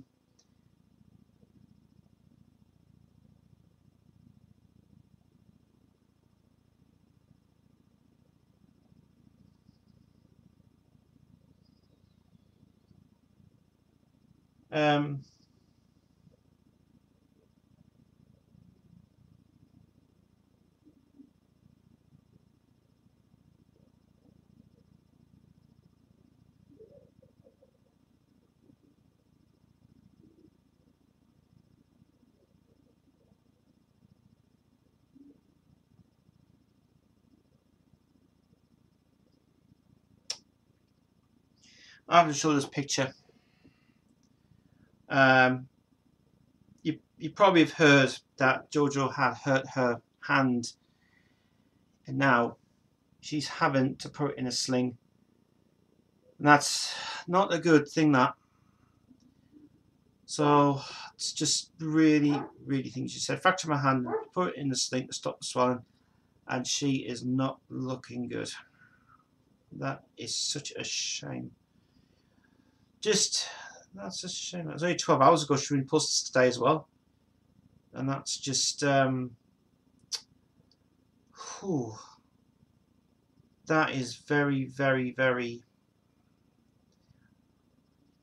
have to show this picture. You probably have heard that JoJo had hurt her hand, and now she's having to put it in a sling. And that's not a good thing, that. So it's just really, really things. She said, fracture my hand, put it in the sling to stop the swelling, and she is not looking good. That is such a shame. That's a shame. It was only 12 hours ago she reposted today as well. And that's just, Whew. That is very, very, very...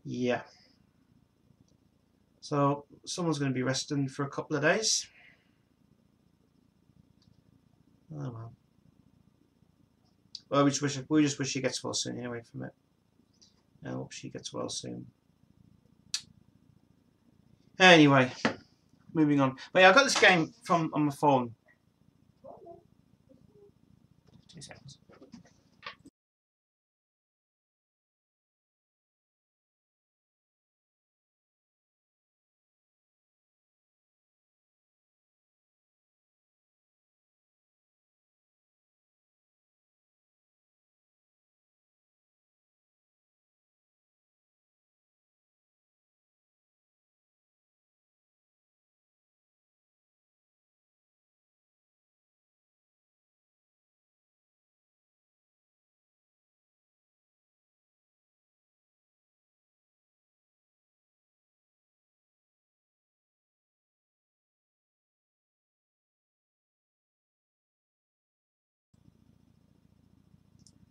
Yeah. So someone's going to be resting for a couple of days. Oh well. Well, we just wish she gets well soon anyway from it. I hope she gets well soon. Anyway, moving on. But yeah, I got this game on my phone. 2 seconds.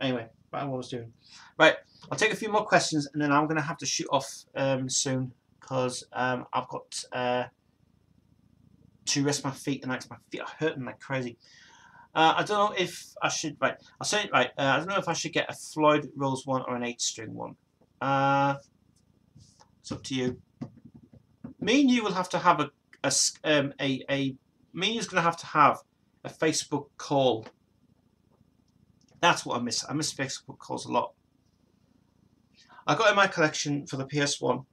Anyway, back to what I was doing. Right, I'll take a few more questions and then I'm going to have to shoot off soon because I've got to rest my feet tonight. My feet are hurting like crazy. I don't know if I should. Right, I'll say it right. I don't know if I should get a Floyd Rose one or an 8-string one. It's up to you. Me and you will have to have me and you's going to have a Facebook call. That's what I miss. I miss Facebook calls a lot. I got in my collection for the PS1.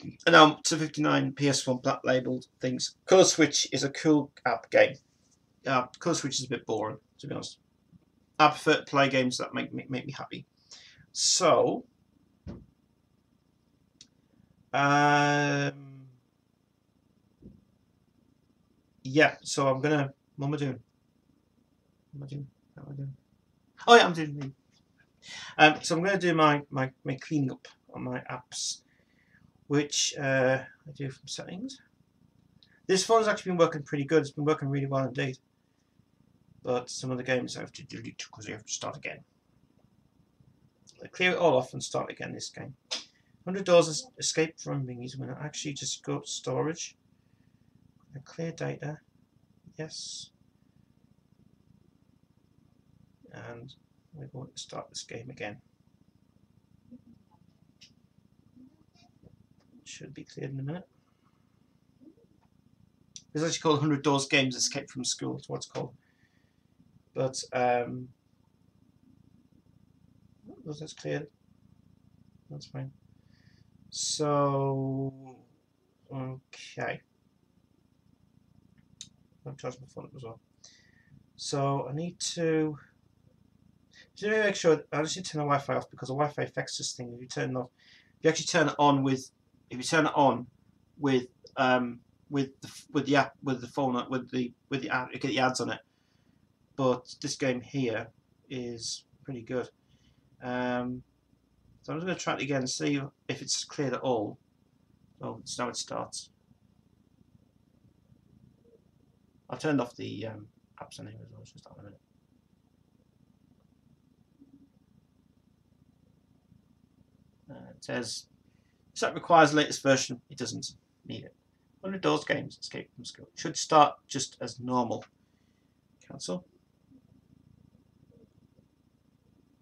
And now 259 PS1 black labelled things. Colour Switch is a cool app game. Colour Switch is a bit boring, to be honest. I prefer to play games that make me happy. So, yeah. So I'm gonna. What am I doing? What am I doing? Oh yeah, I'm doing. So I'm gonna do my cleaning up on my apps, which I do from settings. This phone's actually been working pretty good. It's been working really well indeed. But some of the games I have to delete because you have to start again. I clear it all off and start again this game. 100 doors escape from thingies when I actually just go to storage. Clear data. Yes. And we're going to start this game again. Should be cleared in a minute. It's actually called 100 Doors Games Escape from School. That's what it's called. But that's cleared. That's fine. So okay. I'll charge my phone up as well. So I need to make sure I just need to turn the Wi-Fi off because the Wi-Fi affects this thing. If you turn it off, if you actually turn it on with, if you turn it on with the app, with the phone, with the app, you get the ads on it. But this game here is pretty good. So I'm just going to try it again and see if it's cleared at all. Oh, it's now it starts. I turned off the apps anyway, so I'll just start in a minute. It says, this app requires the latest version. It doesn't need it. 100 Doors Games Escape from School. Should start just as normal. Cancel.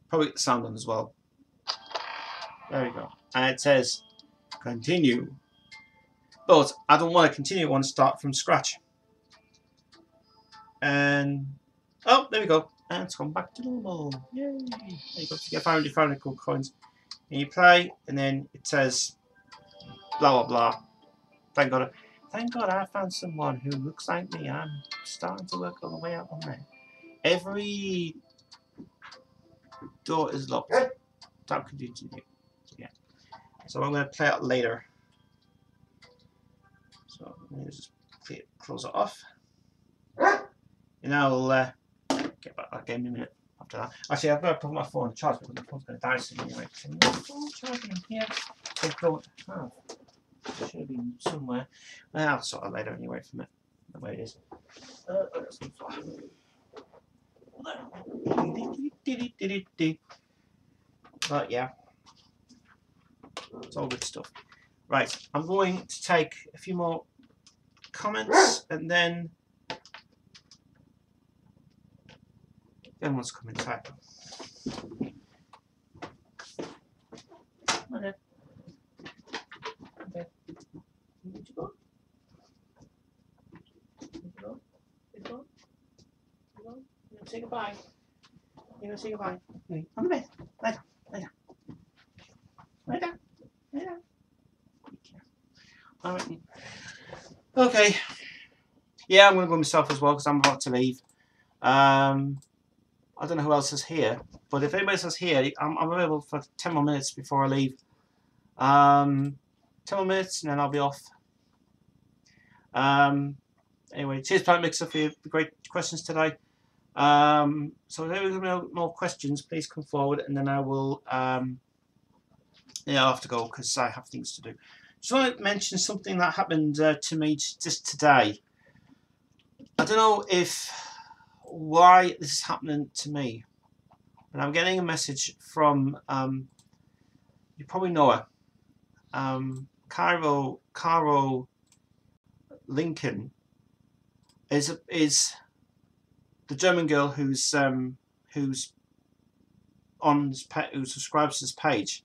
Probably get the sound on as well. There we go. And it says continue. But I don't want to continue. I want to start from scratch. And oh, there we go. And it's gone back to normal. Yay! There you go. You found the cool coins. And you play, and then it says blah blah blah. Thank God I found someone who looks like me. I'm starting to work all the way out on there. Every door is locked. Don't continue. So, yeah. So I'm going to play it later. So I'm going to just close it off. And I'll get back to that game in a minute after that. Actually, I've got to put my phone on charge because my phone's going to die soon anyway. So my phone charging in here. I don't have. It should have been somewhere. I'll sort it later anyway from it. The way it is. But yeah, it's all good stuff. Right, I'm going to take a few more comments and then wants to come inside. Okay. Okay. Need to go? Need to go? Need to go? You going to say goodbye? You going to say goodbye? On the bed. Lie down. Lie down. Lie down. Lie down. All right. Okay. Yeah, I'm going to go myself as well because I'm about to leave. I don't know who else is here, but if anybody else is here, I'm available for 10 more minutes before I leave. 10 more minutes and then I'll be off. Anyway, cheers, Planet Mixer, for your great questions today. So if there's more questions, please come forward and then I will. Yeah, I'll have to go because I have things to do. Just want to mention something that happened to me just today. I don't know why this is happening to me, but I'm getting a message from you probably know her, Caro Lincoln is the German girl who subscribes to this page.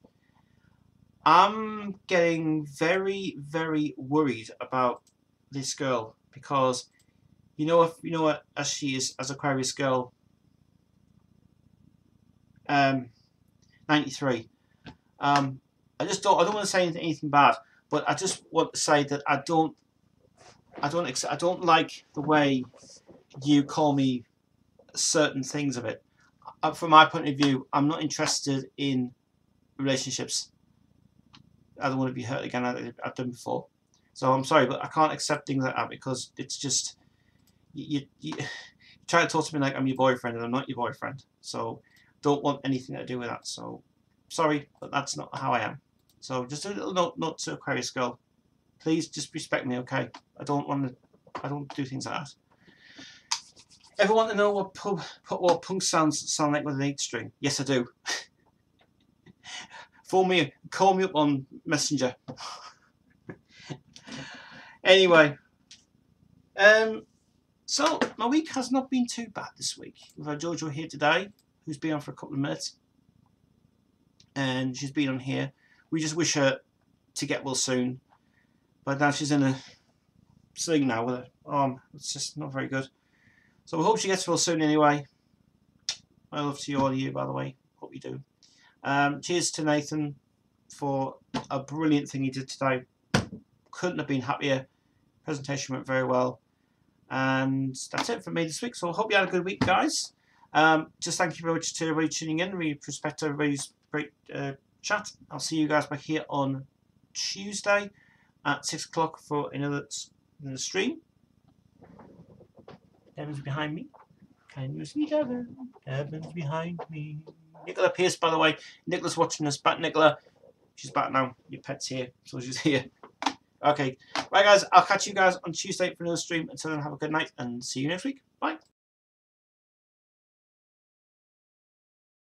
I'm getting very, very worried about this girl because you know what, as she is as Aquarius girl, 93. I don't want to say anything bad, but I just want to say that I don't like the way you call me certain things of it. From my point of view, I'm not interested in relationships. I don't want to be hurt again. I've done before, so I'm sorry, but I can't accept things like that because it's just you try to talk to me like I'm your boyfriend and I'm not your boyfriend. So don't want anything to do with that. So sorry, but that's not how I am. So just a little note to Aquarius girl. Please just respect me, okay? I don't do things like that. Ever want to know what punk sounds sound like with an 8-string? Yes, I do. Call me up on Messenger. Anyway, so my week has not been too bad this week. We've had JoJo here today, who's been on for a couple of minutes, and she's been on here. We just wish her to get well soon, but now she's in a sling now with her arm. It's just not very good. So we hope she gets well soon anyway. My love to all of you, by the way. Hope you do. Cheers to Nathan for a brilliant thing he did today. Couldn't have been happier. Presentation went very well. And that's it for me this week. So I hope you had a good week, guys. Just thank you very much to everybody tuning in. We respect everybody's great chat. I'll see you guys back here on Tuesday at 6 o'clock for another stream. Devin's behind me. Can you see Devin? Devin's behind me. Nicola Pierce, by the way. Nicola's watching us back. Nicola, she's back now. Your pet's here, so she's here. Okay. Right, guys. I'll catch you guys on Tuesday for another stream. Until then, have a good night and see you next week. Bye.